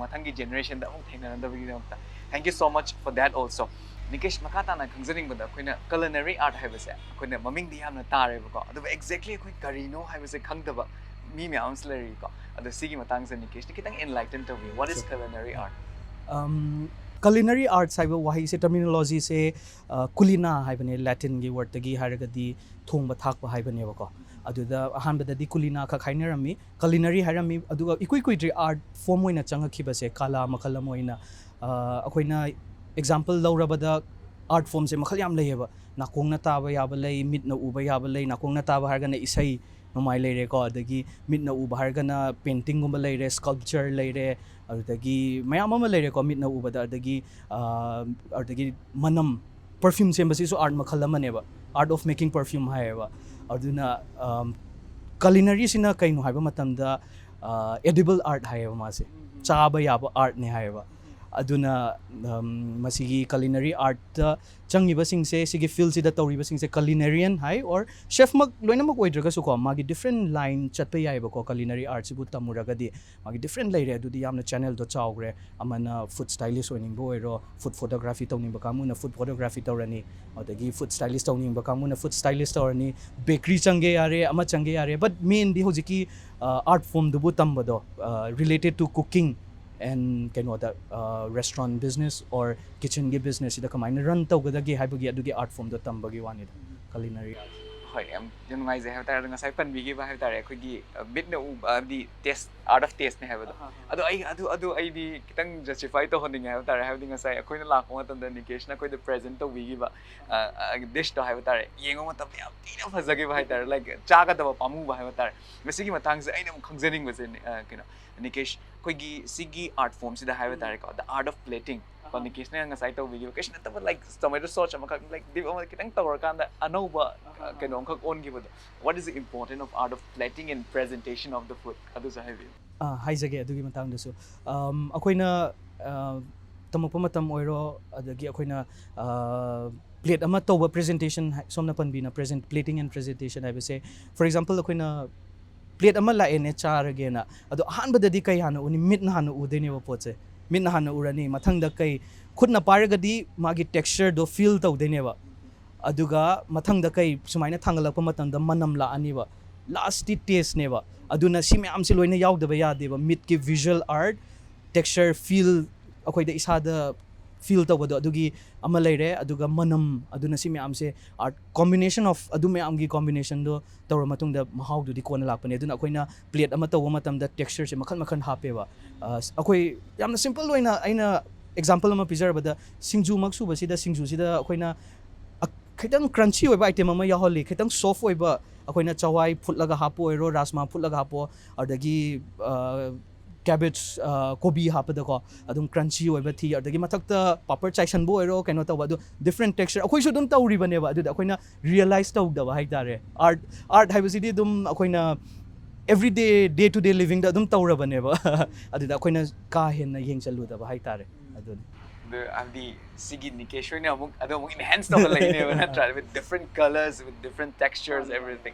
mathangi generation da amuk thengna da bi ta thank you so much for that also Nikesh makata na khangjaning bada koina culinary art hai base koina maming di yamna tare ba ko adu exactly koi karino hai base khangdaba mi me am slary ko adu sigi matang se Nikesh ni kitang enlightened to me what is culinary art culinary arts haiba wahi se terminology se culina haibane Latin gi word tagi haragadi thongba thakba haibane ba ko aduda ahanbada di culina kha khainarami culinary harami aduga ikui art form oina changakhiba se kala makhala moina akoina example laurabada art form se makhal yam leyeba nakongna taba yaba lei mitna uba yaba lei nakongna taba hargana isai nomai leire ko adagi mitna uba hargana painting gumba leire sculpture leire adagi mayam ama leire ko mitna uba da adagi manam perfume sembasi so art makhal amaneba art of making perfume haeba aduna culinary sina kaino haiba matamda edible art haeba mase chaba yaba art ne haeba aduna masigi culinary art changiba singse sigi field sida tawriba singse culinarian hai or chef mak loina mak oidraga su ko magi different line chatpa yaiba ko culinary art sibu tamuraga di magi different laire adu di yamna channel do chawgre amana food stylist oining bo ero food photography tawning ba kamu na food photography tawrani adagi food stylist tawning ba kamu na food stylist tawrani bakery change yare ama change yare but main di hojiki art form dubu tambado related to cooking and kano da restaurant business or kitchen gi business ida kamaina run tawgadagi haibagi adugi art form do tambagi wani da culinary art hoi am yun ngai je have tare nga sai pan bigi ba have tare khoi gi bit na di test art of taste ne have do adu ai di kitang justify to honing have tare have nga sai khoi na la ko ta da Nikesh na khoi da present to bigi ba dish to have tare yengo ma ta yam tina phajagi ba have tare like cha ga da pamu ba have tare mesigi matang se aina khangjaning ba se kino Nikesh khoi gi sigi art form sida have tare ko the art of plating ko Nikesh na nga sai to bigi Nikesh na ta like tomato sauce ama like di ba kitang tawar kan da anoba kino khak on gi ba what is the importance of art of plating and presentation of the food adu sa have hai jage adugi matang da so akoina tamukpa matam oiro adagi akoina plate ama toba presentation somna panbina present plating and presentation I say for example akoina plate ama la ene charage na ado hanbadadi kai hanu uni mit na hanu udene ba poche mit na hanu urani mathangda kai khudna paragadi magi texture do feel tawdene ba aduga mathangda kai sumaina thangalakpa matamda manam la ani ba last taste ne ba aduna simi am si loina yaudaba yade ba mit ki visual art texture feel akoida isada feel tawado adugi ama leire aduga manam aduna simi am se art combination of adu me amgi combination do tawra matungda mahau du di kona lakpane aduna akoina plate ama tawa matamda texture se makhan hape ba akoi yamna simple loina aina example ama pizar bada singju maksu ba sida singju sida akoina khitang crunchy oiba item ama yaholi khitang soft oiba akoina chawai phutlaga hapo ero rasma phutlaga hapo adagi cabbage kobi hapada ko adum crunchy oiba thi adagi mathakta papar chaisan bo ero kaino tawa do different texture akoi su dum tawri bane ba adu akoina realize taw da ba haitare art haibasidi dum akoina everyday day to day living da dum tawra bane ba adu da akoina ka henna yeng chalu da ba haitare adu the sigi Nikesh na amuk enhance to like ne try with different colors with different textures everything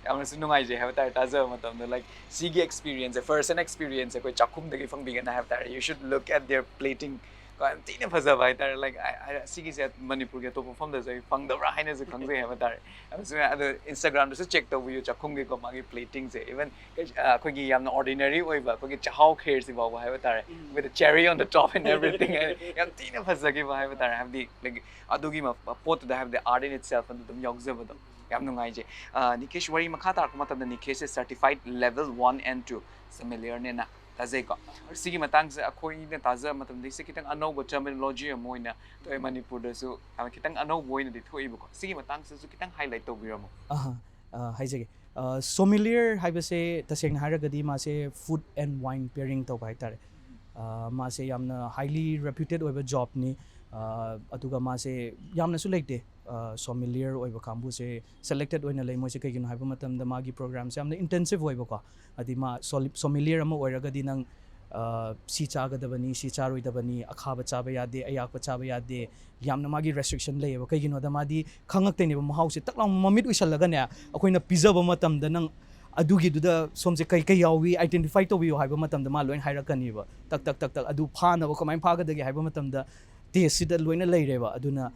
I'm just nungai je have that as a matam like sigi experience first an experience ko chakhum dagi phang bigan have that you should look at their plating ko am tina phaza bai tar like I sigi se Manipur ke to perform da jai phang da ra haina je khang je have that I'm so other Instagram to check the video chakhum ge ko magi plating je even ko gi yam ordinary oi ba ko gi chahau khair si ba have that with the cherry on the top and everything yam tina phaza ge ba have that have the like adugi ma pot da have the art in itself and dum yog je ba yam nungai je Nikesh wari makha tar ko matam da Nikesh is certified level 1 and 2 SOMMELIER ne na tazai ko sigi matang sa akoi na taza matam dei se kitang ano ba terminology moina to Manipur da su kitang ano moina di thoi ba ko sigi matang sa su kitang highlight to biro mo hai jage sommelier haibase taseng haragadi ma se food and wine pairing to bai tare ma se yamna highly reputed oiba job ni ꯑꯗꯨꯒ ꯃꯥꯁꯦ ꯌꯥꯝꯅꯁꯨ ꯂꯩꯇꯦ sommelier ꯑꯣꯏꯕ ꯀꯥꯡꯕꯨꯁꯦ selected ꯑꯣꯏꯅ ꯂꯩ ꯃꯣꯏꯁꯦ ꯀꯩꯒꯤꯅꯣ ꯍꯥꯏꯕ ꯃꯇꯝꯗ ꯃꯥꯒꯤ ꯄ꯭ꯔꯣꯒ꯭ꯔꯥꯝꯁꯦ ꯌꯥꯝꯅ intensive ꯑꯣꯏꯕꯀꯣ ꯑꯗꯤ ꯃꯥ sommelier ꯑꯃ ꯑꯣꯏꯔꯒꯗꯤ ꯅꯪ ꯁꯤ ꯆꯥꯒꯗꯕꯅꯤ ꯁꯤ ꯆꯥꯔꯣꯏꯗꯕꯅꯤ ꯑꯈꯥꯕ ꯆꯥꯕ ꯌꯥꯗꯦ ꯑꯌꯥꯛꯄ ꯆꯥꯕ ꯌꯥꯗꯦ ꯌꯥꯝꯅ ꯃꯥꯒꯤ restriction ꯂꯩꯌꯦꯕ ꯀꯩꯒꯤꯅꯣꯗ ꯃꯥꯗꯤ ꯈꯪꯉꯛꯇꯣꯏꯅꯦꯕ ꯃꯍꯥꯎꯁꯦ ꯇꯛ ꯂꯥꯎꯅ ꯃꯃꯤꯠ ꯎꯏꯁꯜꯂꯒꯅꯦ ꯑꯩꯈꯣꯏꯅ ꯄꯤꯖꯕ ꯃꯇꯝꯗ ꯅꯪ ꯑꯗꯨꯒꯤꯗꯨꯗ ꯁꯣꯝꯁꯦ ꯀꯩ ꯌꯥꯎꯏ ꯑꯥꯏꯗꯦꯟꯇꯤꯐꯥꯏ ꯇꯧꯕꯤꯌꯣ ꯍꯥꯏꯕ ꯃꯇꯝꯗ ꯃꯥ ꯂꯣꯏꯅ ꯍꯥꯏꯔꯛꯀꯅꯤꯕ ꯇꯛ ꯑꯗꯨ ꯐꯥꯅꯕ ꯀꯃꯥꯏꯅ ꯐꯥꯒꯗꯒꯦ ꯍꯥꯏꯕ ꯃꯇꯝꯗ ꯇꯦꯁꯁꯤꯗ ꯂꯣꯏꯅ ꯂꯩꯔꯦꯕ ꯑꯗꯨꯅ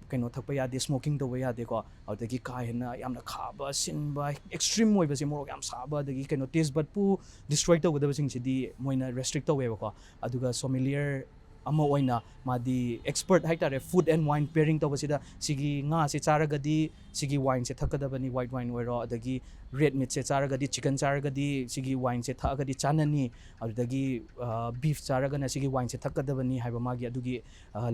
ꯀꯩꯅꯣ ꯊꯛꯄ ꯌꯥꯗꯦ ꯁ꯭ꯃꯣꯀꯤꯡ ꯇꯧꯕ ꯌꯥꯗꯦꯀꯣ ꯑꯗꯨꯗꯒꯤ ꯀꯥ ꯍꯦꯟꯅ ꯌꯥꯝꯅ ꯈꯥꯕ ꯁꯤꯟꯕ ꯑꯦꯛꯁꯇ꯭रीम ꯑꯣꯏꯕꯁꯦ ꯃꯣꯔꯣꯛ ꯌꯥꯝ ꯁꯥꯕ ꯑꯗꯒꯤ ꯀꯩꯅꯣ ꯇꯦꯁ ꯕꯠꯄꯨ ꯗꯤꯁꯇ꯭ꯔꯣꯏ ꯇꯧꯒꯗꯕꯁꯤꯡꯁꯤꯗꯤ ꯃꯣꯏꯅ ꯔꯦꯁꯇ꯭ꯔꯤꯛ ꯇꯧꯋꯦꯕꯀꯣ ꯑꯗꯨꯒ sommelier ama oina madi expert haitare food and wine pairing tobasida sigi nga se charagadi sigi wine se thakadabani white wine oiro adagi red meat se charagadi chicken charagadi sigi wine se thakadi chanani adagi beef charagana sigi wine se thakadabani haiba magi adugi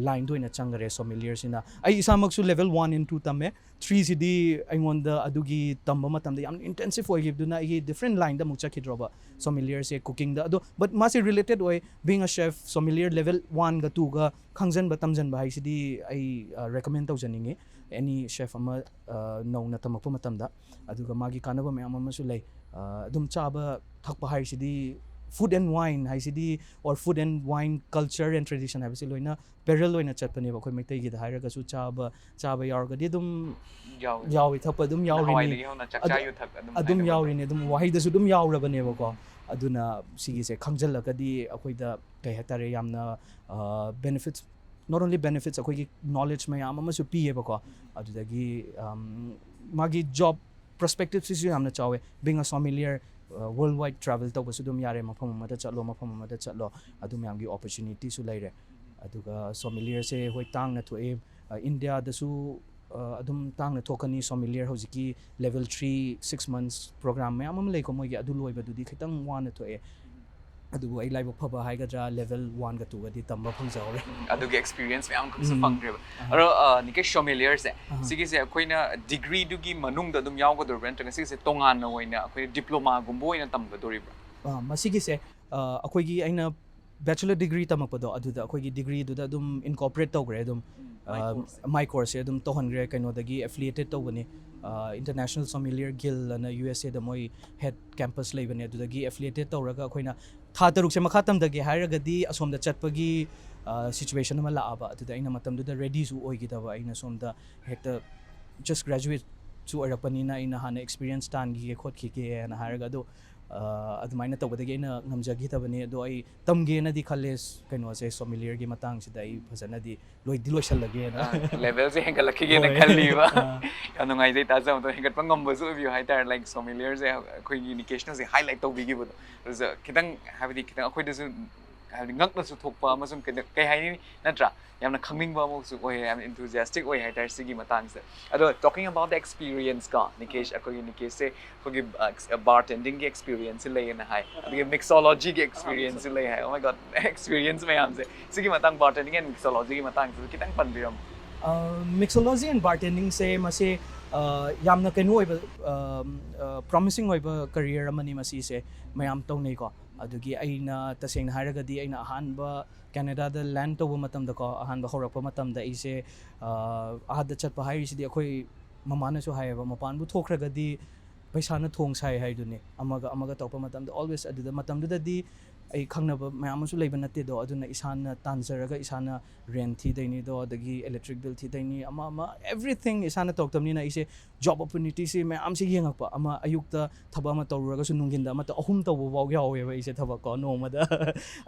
line doina changare sommelier sina ai isamaksu level 1 and 2 tamme 3 sidi aingonda adugi tamba matamda yam intensive oigibduna igi different line da mukchakidroba sommelier se cooking da ado but masi related oi being a chef sommelier level 1 ga 2 ga khangjan ba tamjan ba haisidi ai recommend tawjaningi any chef ama nauna tamakpa matamda aduga magi kanaba mayam amasu lay adum chaba thakpa haisidi food and wine haisidi or food and wine culture and tradition habisi loina parallel loina chatpane ba khoi maitai gi da hairaga su chaba yaurgadi adum yawi thakpa adum yaurini adum yaurini adum wahida su adum yaurabane ba ko aduna sigi se khangjalagadi akoida kai hatare yamna benefits not only benefits akoigi knowledge mayam amasu piye ba ko adudagi magi job perspectives is yamna chawe being a sommelier worldwide travel tawbasu dum yare mafam amada chatlo adum yamgi opportunity su leire aduga sommelier se hoi tangna thoe India dasu adum tangna thokani sommelier hojiki level 3 6 months program mayam am leiko moigi adu loiba dudi khitang wana thoe adu ai laiba phaba haigadra level 1 ga 2 ga di tamba phangjaure adugi experience mayam khaksa phanggreba aro Nikesh sommelier se sigi se akoina degree dugi manung da dum yawgador rent sigi se tongan na oina akoi diploma gumbo oina tamgadoribra masigi se akoigi aina bachelor degree tamakpado aduda akoigi degree duda dum incorporate tawgre dum my course dum tohangre kainodagi affiliated tawbani international sommelier guild na USA da moi head campus leibane adudagi affiliated tawraga akoina tha taruk se makha tamdagi hairagadi asomda chatpagi situation ama laaba aduda aina matamduda ready su oigidaba aina somda hekta just graduate su arapanina aina hana experience tangi khotki ke na hairaga do admaina tawbadagi aina ngamjagi tabani ado ai tamge na di khalles kaino se sommelier gi matang sida ai phajana di loisalage na level se hengalakhi ge na khalliba yanungai dei ta jam to hengat pangam basu view haitar like sommelier se khoi indication se highlight tawbi gi bu so kitang habidi kitang akhoi da su ngak na su thokpa amasum kai haini natra yamna khangmingba mo su oi am enthusiastic oi haitar sigi matang se ado talking about the experience ka Nikesh akoi Nikesh se khoi bartending gi experience lay na hai adi mixology gi experience lay hai oh my god experience mein am se sigi matang bartending and mixology gi matang se kitang panbiram mixology and bartending se mase yamna kaino oiba promising oiba career amani masi se mayam tawnei ko adugi aina taseng hairagadi aina ahanba Canada da land tawba matamda ko ahanba horakpa matamda ise ahada chatpa hairisi di akoi mamana su haiba mapan bu thokragadi paisa na thong sai haiduni amaga tawpa matamda always aduda matamda di ai khangnaba mayam su leiba natte do aduna isana tanjaraga isana rent thi daini do adagi electric bill thi daini ama everything isana toktamni na ise job opportunities se mayam se yengakpa ama ayukta thaba ma tawraga su nunginda ama ahum tawba baw yawe ba ise thaba ko nomada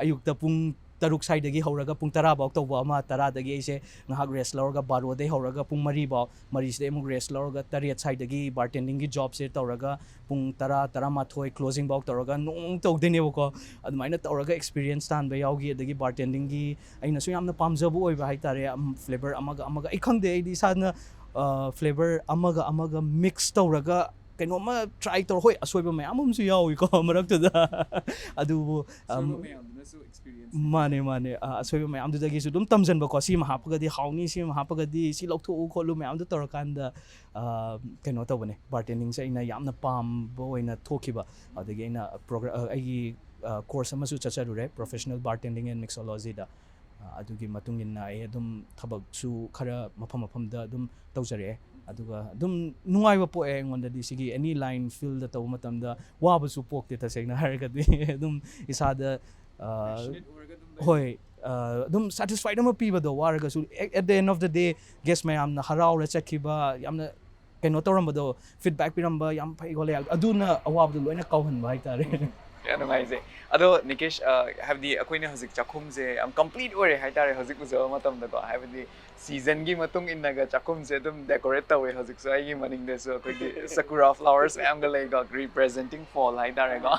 ayukta pung taruk side dagi horaga pung 10 baw tawba ama 10 dagi ise ngahak rest lawraga 12 dai horaga pung 3 baw 3 se emuk rest lawraga 3 side dagi bartending gi job se tawraga pung 10 ma thoi closing baw tawraga nong tawdene ko admaina tawraga experience tan ba yawgi adagi bartending gi aina su yamna pamjabu oiba haitare flavor amaga ai khangde ai di sana flavor amaga mix tawraga kainoma try tor hoi asoiba mayam amsu yawi ko marak da adu mane asoiba mayam dagi su dum tamjan ba ko si mahapagadi hauni si mahapagadi si loktho kholu mayam da torakanda kaino tawbane bartending se ina yamna pam bo ina thokiba adagi ina program ai course amasu chacharure professional bartending and mixology da ꯑꯗꯨꯒꯤ ꯃꯇꯨꯡ ꯏꯟꯅ ꯑꯩ ꯑꯗꯨꯝ ꯊꯕꯛꯁꯨ ꯈꯔ ꯃꯐꯝꯗ ꯑꯗꯨꯝ ꯇꯧꯖꯔꯛꯑꯦ ꯑꯗꯨꯒ ꯑꯗꯨꯝ ꯅꯨꯡꯉꯥꯏꯕ ꯄꯣꯛꯑꯦ ꯑꯩꯉꯣꯟꯗꯗꯤ ꯁꯤꯒꯤ ꯑꯦꯅꯤ ꯂꯥꯏꯟ ꯐꯤꯜꯗ ꯇꯧꯕ ꯃꯇꯝꯗ ꯋꯥꯕꯁꯨ ꯄꯣꯛꯇꯦ ꯇꯁꯦꯡꯅ ꯍꯥꯏꯔꯒꯗꯤ ꯑꯗꯨꯝ ꯏꯁꯥꯗ ꯍꯣꯏ ꯑꯗꯨꯝ ꯁꯦꯇꯤꯁꯐꯥꯏഡ് ꯑꯃ ꯄꯤꯕꯗꯣ ꯋꯥꯔꯒꯁꯨ at the end of the day ꯒꯦꯁ ꯃꯌꯥꯝꯅ ꯍꯔꯥꯎꯔ ꯆꯠꯈꯤꯕ ꯌꯥꯝꯅ ꯀꯩꯅꯣ ꯇꯧꯔꯝꯕꯗꯣ ꯐꯤꯗꯕꯦꯛ ꯄꯤꯔꯝꯕ ꯌꯥꯝ ꯐꯩ ꯈꯣꯠꯂꯦ ꯑꯗꯨꯅ ꯑꯋꯥꯕꯗꯣ ꯂꯣꯏꯅ ꯀꯥꯎꯍꯟꯕ ꯍꯥꯏꯇꯥꯔꯦ ꯌꯥꯝ ꯅꯨꯡꯉꯥꯏꯖꯩ ꯑꯗꯣ ꯅꯤꯀꯦꯁ ꯍꯥꯏꯕꯗꯤ ꯑꯩꯈꯣꯏꯅ ꯍꯧꯖꯤꯛ ꯆꯥꯛꯈꯨꯝꯁꯦ ꯌꯥꯝ ꯀꯝꯄ꯭ꯂꯤꯠ ꯑꯣꯏꯔꯦ ꯍꯥꯏꯇꯥꯔꯦ ꯍꯧꯖꯤꯛ ꯎꯖꯕ ꯃꯇꯝꯗꯀꯣ ꯍꯥꯏꯕꯗꯤ ꯁꯤꯖꯟꯒꯤ ꯃꯇꯨꯡ ꯏꯟꯅꯒ ꯆꯥꯛꯈꯨꯝꯁꯦ ꯑꯗꯨꯝ ꯗꯦꯀꯣꯔꯦꯠ ꯇꯧꯋꯦ ꯍꯧꯖꯤꯛꯁꯨ ꯑꯩꯒꯤ ꯃꯅꯤꯡꯗꯁꯨ ꯑꯩꯈꯣꯏꯒꯤ ꯁꯀꯨꯔꯥ ꯐ꯭ꯂꯥꯋꯔꯁ ꯃꯌꯥꯝꯒ ꯂꯩꯀꯣ ꯔꯤꯄ꯭ꯔꯦꯖꯦꯟꯇꯤꯡ ꯐꯣꯜ ꯍꯥꯏꯇꯥꯔꯦꯀꯣ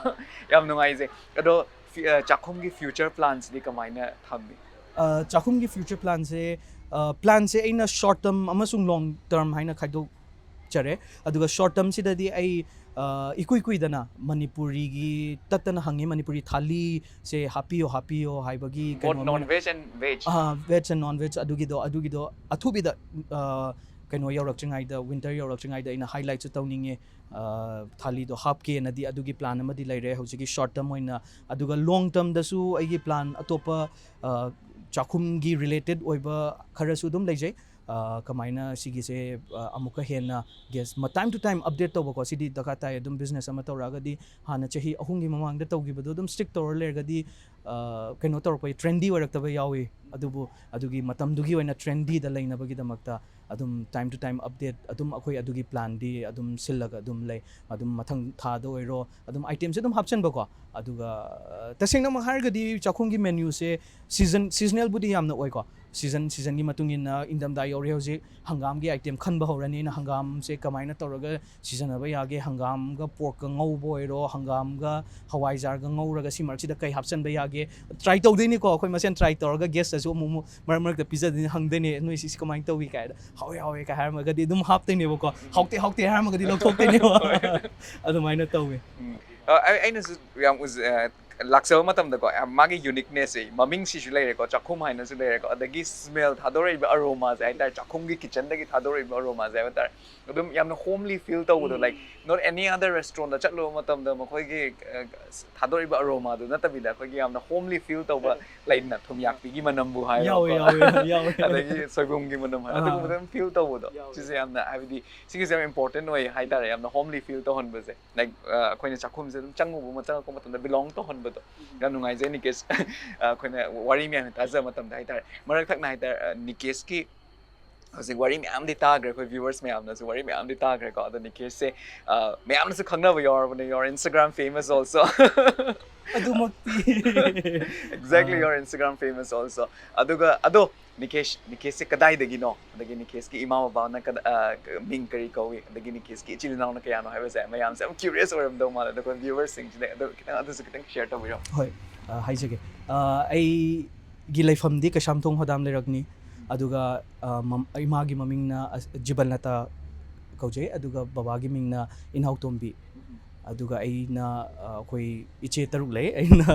ꯌꯥꯝ ꯅꯨꯡꯉꯥꯏꯖꯩ ꯑꯗꯣ ꯆꯥꯛꯈꯨꯝꯒꯤ ꯐ꯭ꯌꯨꯆꯔ ꯄ꯭ꯂꯥꯟꯁꯤꯗꯤ ꯀꯃꯥꯏꯅ ꯊꯝꯃꯤ ꯆꯥꯛꯈꯨꯝꯒꯤ ꯐ꯭ꯌꯨꯆꯔ ꯄ꯭ꯂꯥꯟꯁꯦ ꯑꯩꯅ ꯁꯣꯔꯠ ꯇꯔꯝ ꯑꯃꯁꯨꯡ ꯂꯣꯡ ꯇꯔꯝ ꯍꯥꯏꯅ ꯈꯥꯏꯗꯣꯛꯆꯔꯦ ꯑꯗꯨꯒ ꯁꯣꯔꯠ ꯇꯔꯝꯁꯤꯗꯗꯤ ꯑꯩ ꯏꯀꯨꯏ ꯀꯨꯏꯗꯅ ꯃꯅꯤꯄꯨꯔꯤꯒꯤ ꯇꯠꯇꯅ ꯍꯪꯉꯤ ꯃꯅꯤꯄꯨꯔꯤ ꯊꯥꯂꯤꯁꯦ ꯍꯥꯞꯄꯤꯌꯣ ꯍꯥꯏꯕꯒꯤ both non veg and veg veg and non veg ꯑꯗꯨꯒꯤꯗꯣ ꯑꯊꯨꯕꯤꯗ ꯀꯩꯅꯣ ꯌꯧꯔꯛꯇ꯭ꯔꯤꯉꯩꯗ ꯋꯤꯟꯇꯔ ꯌꯧꯔꯛꯇ꯭ꯔꯤꯉꯩꯗ ꯑꯩꯅ ꯍꯥꯏꯂꯥꯏꯠꯁꯨ ꯇꯧꯅꯤꯡꯉꯦ ꯊꯥꯂꯤꯗꯣ ꯍꯥꯞꯀꯦꯅꯗꯤ ꯑꯗꯨꯒꯤ ꯄ꯭ꯂꯥꯟ ꯑꯃꯗꯤ ꯂꯩꯔꯦ ꯍꯧꯖꯤꯛꯀꯤ ꯁꯣꯔꯠ ꯇꯔꯝ ꯑꯣꯏꯅ ꯑꯗꯨꯒ ꯂꯣꯡ ꯇꯔꯝꯗꯁꯨ ꯑꯩꯒꯤ ꯄ꯭ꯂꯥꯟ ꯑꯇꯣꯞꯄ ꯆꯥꯛꯈꯨꯝꯒꯤ ꯔꯤꯂꯦꯇꯦꯠ ꯑꯣꯏꯕ ꯈꯔꯁꯨ ꯑꯗꯨꯝ ꯂꯩꯖꯩ ꯀꯃꯥꯏꯅ ꯁꯤꯒꯤꯁꯦ ꯑꯃꯨꯛꯀ ꯍꯦꯟꯅ gas time to time update ꯇꯧꯕꯀꯣ ꯁꯤꯗꯤ ꯗꯔꯀꯥꯔ ꯇꯥꯏ ꯑꯗꯨꯝ ꯕꯤꯖꯤꯅꯦꯁ ꯑꯃ ꯇꯧꯔꯛꯑꯒꯗꯤ ꯍꯥꯟꯅ ꯆꯍꯤ 3ꯒꯤ ꯃꯃꯥꯡꯗ ꯇꯧꯈꯤꯕꯗꯣ ꯑꯗꯨꯝ ꯁ꯭ꯇꯤꯛ ꯇꯧꯔ ꯂꯩꯔꯒꯗꯤ ꯀꯩꯅꯣ ꯇꯧꯔꯛꯄ ꯇ꯭ꯔꯦꯟꯗꯤ ꯑꯣꯏꯔꯛꯇꯕ ꯌꯥꯎꯏ ꯑꯗꯨꯕꯨ ꯑꯗꯨꯒꯤ ꯃꯇꯝꯗꯨꯒꯤ ꯑꯣꯏꯅ ꯇ꯭ꯔꯦꯟꯗꯤꯗ ꯂꯩꯅꯕꯒꯤꯗꯃꯛꯇ ꯑꯗꯨꯝ ꯇꯥꯏꯝ ꯇꯨ ꯇꯥꯏꯝ ꯑꯞꯗꯦꯠ ꯑꯗꯨꯝ ꯑꯩꯈꯣꯏ ꯑꯗꯨꯒꯤ ꯄ꯭ꯂꯥꯟꯗꯤ ꯑꯗꯨം ꯁꯤꯜꯂꯒ ꯑꯗꯨꯝ ꯂꯩ ꯑꯗꯨꯝ ꯃꯊꯪ ꯊꯥꯗ ꯑꯣꯏꯔꯣ ꯑꯗꯨꯝ ꯑꯥꯏꯇꯦꯝꯁꯦ ꯑꯗꯨꯝ ꯍꯥꯞꯆꯟꯕꯀꯣ ꯑꯗꯨꯒ ꯇꯁꯦꯡꯅꯃꯛ ꯍꯥꯏꯔꯒꯗꯤ ꯆꯥꯛꯈꯨꯝꯒꯤ ꯃꯦꯅ꯭ꯌꯨꯁꯦ ꯁꯤꯖꯅꯦꯜꯕꯨꯗꯤ ꯌꯥꯝꯅ ꯑꯣꯏꯀꯣ ꯁꯤꯖꯟꯒꯤ ꯃꯇꯨꯡ ꯏꯟꯅ ꯏꯪꯊꯝꯊꯥ ꯌꯧꯔꯦ ꯍꯧꯖꯤꯛ ꯍꯪꯒꯥꯝꯒꯤ ꯑꯥꯏꯇꯦꯝ ꯈꯟꯕ ꯍꯧꯔꯅꯤ ꯑꯩꯅ ꯍꯪꯒꯥꯝꯁꯦ ꯀꯃꯥꯏꯅ ꯇꯧꯔꯒ ꯁꯤꯖꯤꯟꯅꯕ ꯌꯥꯒꯦ ꯍꯪꯒꯥꯝꯒ ꯄꯣꯔꯛꯀ ꯉꯧꯕ ꯑꯣꯏꯔꯣ ꯍꯪꯒꯥꯝꯒ ꯍꯋꯥꯏꯖꯥꯔꯒ ꯉꯧꯔꯒ ꯁꯤ ꯃꯔꯛꯁꯤꯗ ꯀꯩ ꯍꯥꯞꯆꯟꯕ ꯌꯥꯒꯦ ꯇ꯭ꯔꯥꯏ ꯇꯧꯗꯣꯏꯅꯤꯀꯣ ꯑꯩꯈꯣꯏ ꯃꯁꯦꯟ ꯇ꯭ꯔꯥꯏ ꯇꯧꯔꯒ ꯒꯦꯁꯇꯁꯨ ꯑꯃꯨꯛ ꯃꯔꯛ ꯃꯔꯛꯇ ꯄꯤꯖꯗꯣꯏꯅꯤ ꯍꯪꯗꯣꯏꯅꯦ ꯅꯣꯏ ꯁꯤ ꯀꯃꯥꯏꯅ ꯇꯧꯏ ꯀꯥꯏꯅ ꯍꯥꯎꯋꯦ ꯀꯥꯏ ꯍꯥꯏꯔꯝꯃꯒꯗꯤ ꯑꯗꯨꯝ ꯍꯥꯞꯇꯣꯏꯅꯦꯕꯀꯣ ꯍꯥꯎꯇꯦ ꯍꯥꯏꯔꯝꯃꯒꯗꯤ ꯂꯧꯊꯣꯛꯇꯣꯏꯅꯦꯕ ꯑꯗꯨꯃꯥꯏꯅ ꯇꯧꯋꯦ ꯑꯩꯅꯁꯨ ꯌꯥꯝ ꯂꯥꯛꯆꯕ ꯃꯇꯝꯗꯀꯣ ꯃꯥꯒꯤ ꯌꯨꯅꯤꯛꯅꯦꯁꯁꯦ ꯃꯃꯤꯡꯁꯤꯁꯨ ꯂꯩꯔꯦꯀꯣ ꯆꯥꯛꯈꯨꯝ ꯍꯥꯏꯅꯁꯨ ꯂꯩꯔꯦꯀꯣ ꯑꯗꯒꯤ ꯁ꯭ꯃꯦꯜ ꯊꯥꯗꯣꯔꯛꯏꯕ ꯑꯔꯣꯃꯥꯁꯦ ꯍꯥꯏꯇꯥꯔꯦ ꯆꯥꯛꯈꯨꯝꯒꯤ ꯀꯤꯆꯟꯗꯒꯤ ꯊꯥꯗꯣꯔꯛꯏꯕ ꯑꯔꯣꯃꯥꯁꯦ ꯍꯥꯏꯕ ꯇꯥꯔꯦ ꯑꯗꯨꯝ ꯌꯥꯝꯅ ꯍꯣꯝꯂꯤ ꯐꯤꯜ ꯇꯧꯕꯗꯣ ꯂꯥꯏꯛ ꯅꯣꯠ ꯑꯦꯅꯤ ꯑꯗꯔ ꯔꯦꯁꯇꯨꯔꯦꯟꯗ ꯆꯠꯂꯨꯕ ꯃꯇꯝꯗ ꯃꯈꯣꯏꯒꯤ ꯊꯥꯗꯣꯔꯛꯏꯕ ꯑꯔꯣꯃꯥꯗꯨ ꯅꯠꯇꯕꯤꯗ ꯑꯩꯈꯣꯏꯒꯤ ꯌꯥꯝꯅ ꯍꯣꯝꯂꯤ ꯐꯤꯜ ꯇꯧꯕ ꯂꯩꯗꯅ ꯊꯨꯝꯌꯥꯛꯄꯤꯒꯤ ꯃꯅꯝꯕꯨ ꯍꯥꯏꯔꯣꯀꯣ ꯌꯥꯎꯋꯦ ꯑꯗꯒꯤ ꯁꯣꯏꯕꯨꯝꯒꯤ ꯃꯅꯝ ꯍꯥꯏꯔꯣ ꯑꯗꯨꯒꯨꯝꯕꯗ ꯑꯗꯨꯝ ꯐꯤꯜ ꯇꯧꯕꯗꯣ ꯁꯤꯁꯦ ꯌꯥꯝꯅ ꯍꯥꯏꯕꯗꯤ ꯁꯤꯒꯤꯁꯦ ꯌꯥꯝ ꯏꯝꯄꯣꯔꯇꯦꯟ ꯑꯣꯏ ꯍꯥꯏꯇꯥꯔꯦ ꯌꯥꯝꯅ ꯍꯣꯝꯂꯤ ꯐꯤꯜ ꯇꯧꯍꯟꯕꯁꯦ ꯂꯥꯏꯛ ꯑꯩꯈꯣꯏꯅ ꯆꯥꯛꯈꯨꯝꯁꯦ ꯑꯗꯨꯝ ꯆꯪꯉꯛꯄ ꯃꯇꯝꯗ ꯕꯤꯂꯣꯡ ꯇꯧꯍꯟꯕꯗꯣ ꯌꯥꯝ ꯅꯨꯡꯉꯥꯏꯖꯩ ꯅꯤꯀꯦꯁ ꯑꯩꯈꯣꯏꯅ ꯋꯥꯔꯤ ꯃꯌꯥꯝ ꯇꯥꯖꯕ ꯃꯇꯝꯗ ꯍꯥꯏꯇꯥꯔꯦ ꯃꯔꯛ ꯊꯛꯅ ꯍꯥꯏꯇꯥꯔꯦ ꯅꯤꯀꯦꯁꯀꯤ ꯍꯧꯖꯤꯛ ꯋꯥꯔꯤ ꯃꯌꯥꯝꯗꯤ ꯇꯥꯈ꯭ꯔꯦ ꯑꯩꯈꯣꯏ ꯚ꯭ꯌꯨꯋꯔꯁ ꯃꯌꯥꯝꯅꯁꯨ ꯋꯥꯔꯤ ꯃꯌꯥꯝꯗꯤ ꯇꯥꯈ꯭ꯔꯦꯀꯣ ꯑꯗꯣ ꯅꯤꯀꯦꯁꯁꯦ ꯃꯌꯥꯝꯅꯁꯨ ꯈꯪꯅꯕ ꯌꯥꯎꯔꯕꯅꯦ ꯌꯣꯔ ꯏꯟꯁꯇꯥꯒ꯭ꯔꯥꯝ ꯐꯦꯃꯁ ꯑꯣꯜꯁꯣ ꯑꯗꯨꯃꯛꯇꯤ exactly your Instagram famous also aduga ado Nikesh kadaidagino adagi Nikeshki ima babana ming kari kawi adagi Nikeshki ichilinaw na kayano haibase mayamse am curious oiramdo mala da viewers sing sida ado kitang adusu kitang share tawiro hoi haijage ai gi laifamdi kashamthong hodam lerakni aduga imagi mamingna jibalnata kaujai aduga babagi mingna inhautombi aduga aina akhoi iche taruk lei aina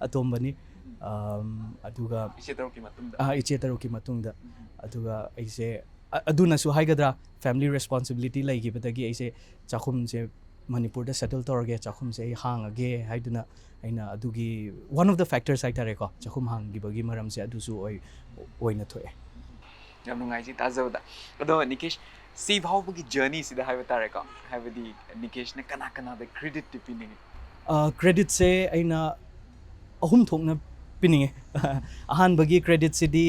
atombani aduga iche taruki matungda aduga aise adunasu haigadra family responsibility laigibadagi aise chakhumse Manipur da settle torge chakhumse ai hangage haiduna aina adugi one of the factors haitare ko chakhum hangibagi maramse adusu oina thoe yam nungai ji tazawda ado Nikesh si bhaubagi journey sida haiba tare ko haibadi Nikesh na kana da credit tipini credit se aina ahum thokna pininge ahan bagi credit sidi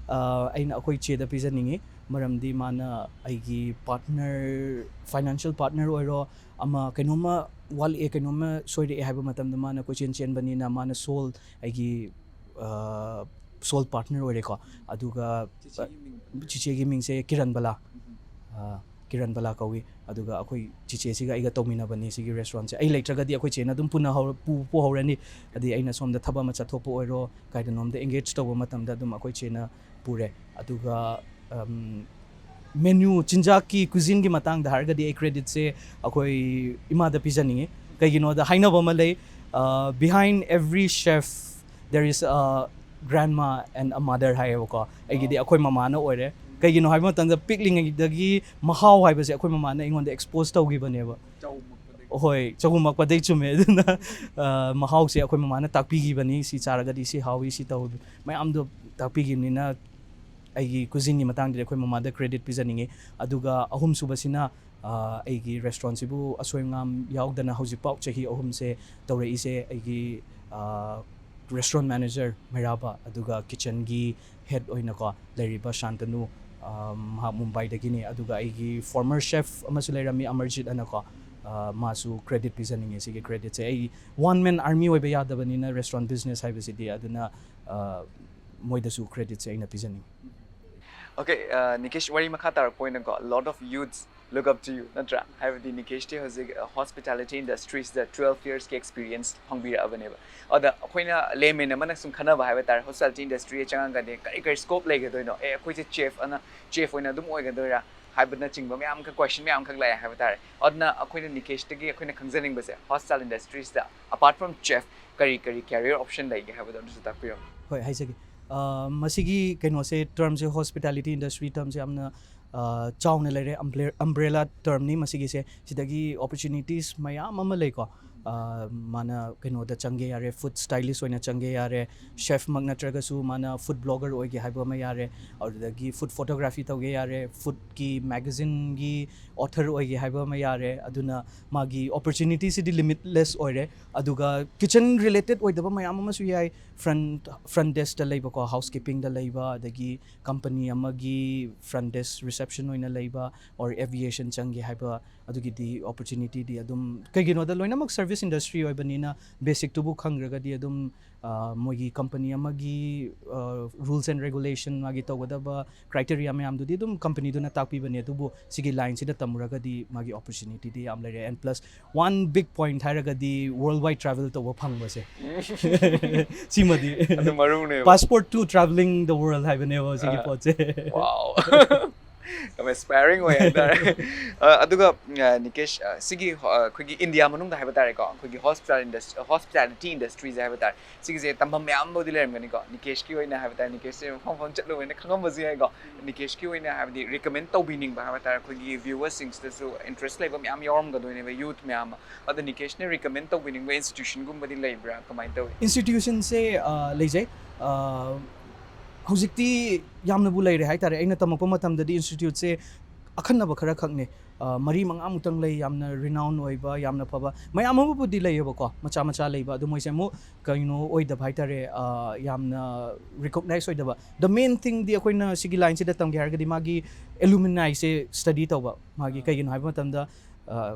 aina akoi che da pijaningi maramdi mana aigi partner financial partner oiro ama kenoma wal kenoma soire haiba matam da mana ko chen bani na mana soul aigi soul partner oire ko aduga chiche gi mingse Kiran Bala kawi aduga akoi chiche siga aiga tomina bani sigi restaurant se ai leitragadi akoi chena dum puna pu horani adi aina somda thaba ma chathopo oiro kaidanom da engage toba matam da dum akoi chena pure aduga menu chinja ki cuisine gi matang da hargadi ai credit se akoi ima da pijaninge kaigino da haina ba malai behind every chef there is a grandma and a mother hayo aigidi akoi mama na oire kaigino haiba tanda pickling dagi mahau haibase akoi mama na ingon da expose tawgibaneba hoi chagum mak padai chume duna mahau se akhoi mama na takpi gi bani si charaga di si hawi si taw mayam do takpi gi ni na aigi cuisine ni matang de akhoi mama da credit pizaninge aduga ahum subasina aigi restaurant sibu asoi ngam yaugdana hauji pau chahi ahum se tawre ise aigi restaurant manager Meraba aduga kitchen gi head oina ko leriba Shantanu Mumbai da gini aduga aigi former chef amasu lerami Amarjit anako masu credit pizaninge sige credit se ai one man army oi ba yadabani na restaurant business haibasidi aduna moidasu credit se ina pizaning. Okay, Nikesh, wari makhatar point got a lot of youths look up to you. Natra, have the Nikesh has a hospitality industries that 12 years experience Hongbira Avaneva. Or the Quina layman among some Kanava have a hospitality industry, Changa, the scope like a quick chef and a chef when a dumoigadora. Hibernaching, but I'm question me, I'm like I have a tare. Odna, a queen Nikesh to get a queen of concerning with hostile industries that apart from chef, career option like you have with the Tapio. Hoi, hi, Sagi. Masigi can say terms of hospitality industry terms amna chawna lere umbrella term ni masigi se sidagi opportunities mayam amalay ko mana kano da change yare food stylist oina change yare chef magna tragasu mana food blogger oige haiba ma yare aur dagi food photography tawge yare food ki magazine gi author oige haiba ma yare aduna magi opportunities di limitless oire aduga kitchen related oidaba mayam ama su yai front desk da leiba ko housekeeping da leiba dagi company amagi front desk reception oina leiba or aviation change haiba adugi di opportunity di adum kaigino da loina mag service industry oibanina basic tubu khangraga di adum mogi company amagi rules and regulation magi tawgadaba criteria mayam dudi adum company duna takpi bani adubu sigi line sida tamuraga di magi opportunity di am lere and plus one big point haraga di worldwide travel to phangba se simadi adu marune passport to traveling the world haibane wa sigi poche wow I'm aspiring way there. Aduga Nikesh, Sigi Kugi India Manum the Habatarico, Kugi hospitality industries Habatar. Sigi Tampamambo Dilemanico, Nikesh Q in a Habitat, Nikesh Hong Kong Chetlo in the Kangamaziago, Nikesh Q in a have the recommend to winning by Habatar, Kugi viewers things to interest level Miam Yorm doing youth Miam, or the Nikesh recommend to winning by institution Gumbadi Labra, Commando. Institution say Lazy Huzikti Yamnabu lay haitare aina tamako matamda di institute se akhanna ba khara khakne mari manga mutang lay yamna renowned oiba yamna phaba mayam amu budi lay ba ko macha macha lay ba du moi se mu kaino oida haitare yamna recognize oida ba the main thing di akoina sigi line se da tam gyar ga di magi alumni se study tawba magi kaino haiba matamda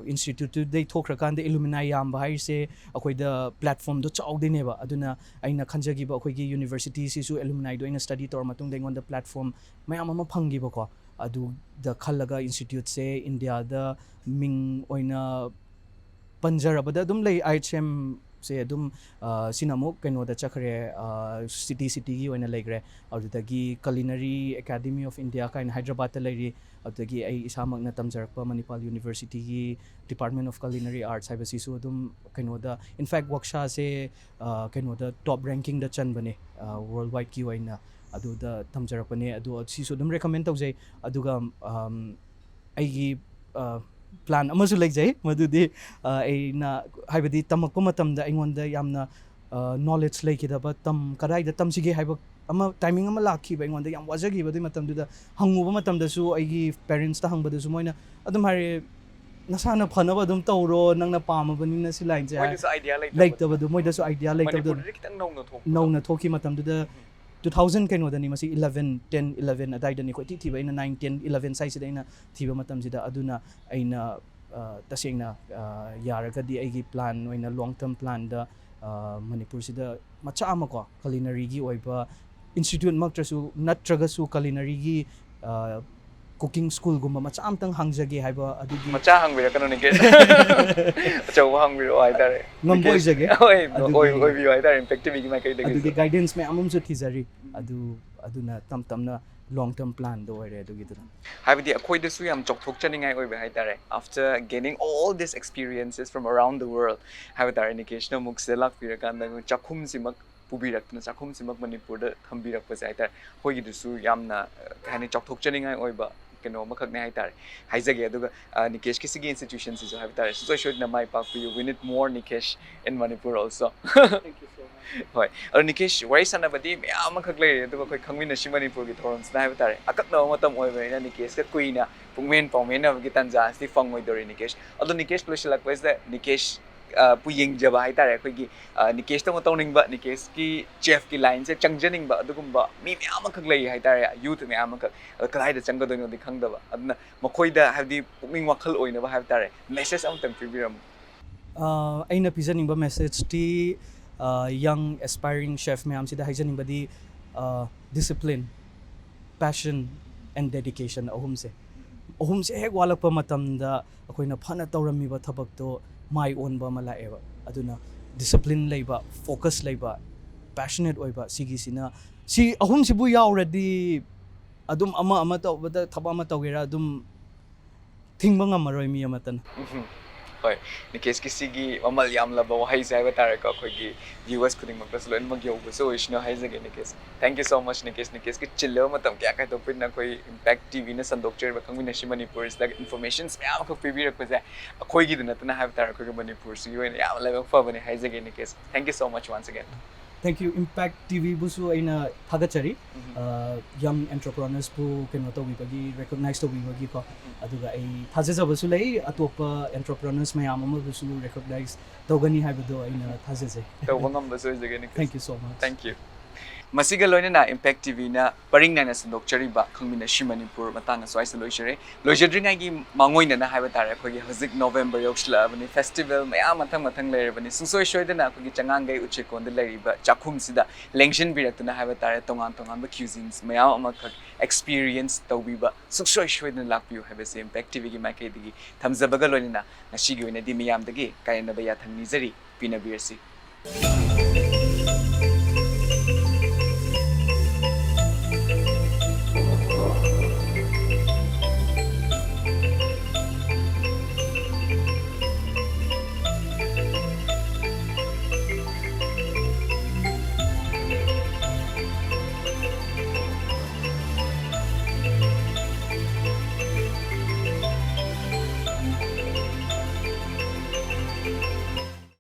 institute they talk rakan the alumni yam ba se akoi the platform do chawde ne ba aduna aina khanjagi ba akoi gi university si su alumni do ina study tor matung deng on the platform mayam ama phangi ba ko adu the khalaga institute se india da ming oina panjaraba da dum lay IHM se adum sinamo keno da chakre city gi oina legre adudagi culinary academy of india ka in hyderabad ta lay adagi ai isamak na tamjarakpa manipal university gi department of culinary arts haibasi su adum keno da in fact waksha se keno da top ranking da chan bane worldwide ki oina adu da tamjarakpane adu si su dum recommend tawjai aduga ai gi plan amasu legjai madudi aina haibadi tamakpa matamda aingonda yamna knowledge leikidaba tam karaida tamsige haiba ama timing ama lakhi ba aingonda yam wajagi ba dui matamduda hanguba matamdasu aigi parents ta hangbadasu moina adum hare nasana phanaba adum tawro nangna pamabani na si line ja Moidasu idea leitaba du moidasu idea leitaba nongna thoki matamduda 2000 kaino dani masi 11 10 11 adai dani ko ti thiba ina 9 10 11 size da ina thiba matam sida aduna aina tasengna yaraga di aigi plan oina long term plan da Manipur sida macha amako culinary gi oiba institute maktrasu natragasu culinary gi cooking school gumba macha amtang hangjage haiba adugi macha hangbira kanu Nikesh acha hangbira ai tare ngamboi jage oi bi ai tare effective gi mai kai degi adugi guidance me amum su thizari aduna tamtamna long term plan do ore adugi dura haibidi akoi desu yam chokthok chaningai oi hai tare after gaining all these experiences from around the world hai tare Nikesh na muk se lak pira kan da chakhum simak pubirak na chakhum simak Manipur da thambirak pa sai tare hoi gi desu yamna kahani chokthok chaningai oi ba kano makhak na haitare haizage aduga Nikesh ki sige institution si so haitare so should na mai pak you we need more Nikesh in Manipur also. Thank you so much. Hoy ado Nikesh wari sanabadi mya makhak lai aduga koi Khangminashi Manipur ki thoron na haitare akak na matam oi ba na Nikesh ka kuina pungmen pawmen na gi tanja sti fang oi dori Nikesh ado Nikesh losilak pa is that Nikesh puying jaba haitare koi gi Nikesh to matawning ba Nikesh ki chef ki line se changjaning ba adugumba mi mya makhak lai haitare youth mya makhak kalai da changga doino di khangda ba adna makhoi da habdi puming wakhal oina ba haitare message am tam pibiram aina pijaningba message ti young aspiring chef mayam sida haijaningba di discipline, passion and dedication ahumse hek walakpa matamda akoina phana tawramiba thabak to mai onba mala eva aduna discipline leiba focus leiba passionate oiba sigi sina si ahum sibu already adum ama tawbada thaba ama tawera adum thingba ngamaroi mi amatan. Hoy Nikesh ki sige mamal yam laba wahai sai ba tare ka khoi gi viewers khuding maglas loin magyo bu so ishno haizage Nikesh. Thank you so much Nikesh ki chillo matam kya kai to pin na koi impact TV na sandok cher ba Khangminashi Manipur is like informations mya ko pibi rak pa khoi gi na tana have tare ko Manipur so you ya laba fa bani haizage Nikesh. Thank you so much once again. Thank you. Impact TV busu aina thagachari young entrepreneurs bu keno to bagi recognize to bagi ko aduga ai thajaja busu lei atopa entrepreneurs mayam ama busu recognize togani haibado aina thajaje to bangam busu is again. Thank you so much. Thank you. Masiga loina na Impact TV na paring na sandok chari ba Khangminashi Manipur matang so aisa loisere loijadring ai gi mangoi na haiba tare ko gi hazik November yoksla bani festival mayam mathang lair bani sungsoi shoida na ko gi changang gai uche kon de lairi ba Cjakhum sida lengshin birak na haiba tare tongan ba cuisines mayam ama khak experience tawbi ba sungsoi shoida na lakpiu haiba se Impact TV gi makai digi thamzabaga loina na ngasi gi oina di miyam dagi kaina ba ya thangni jari pina birsi.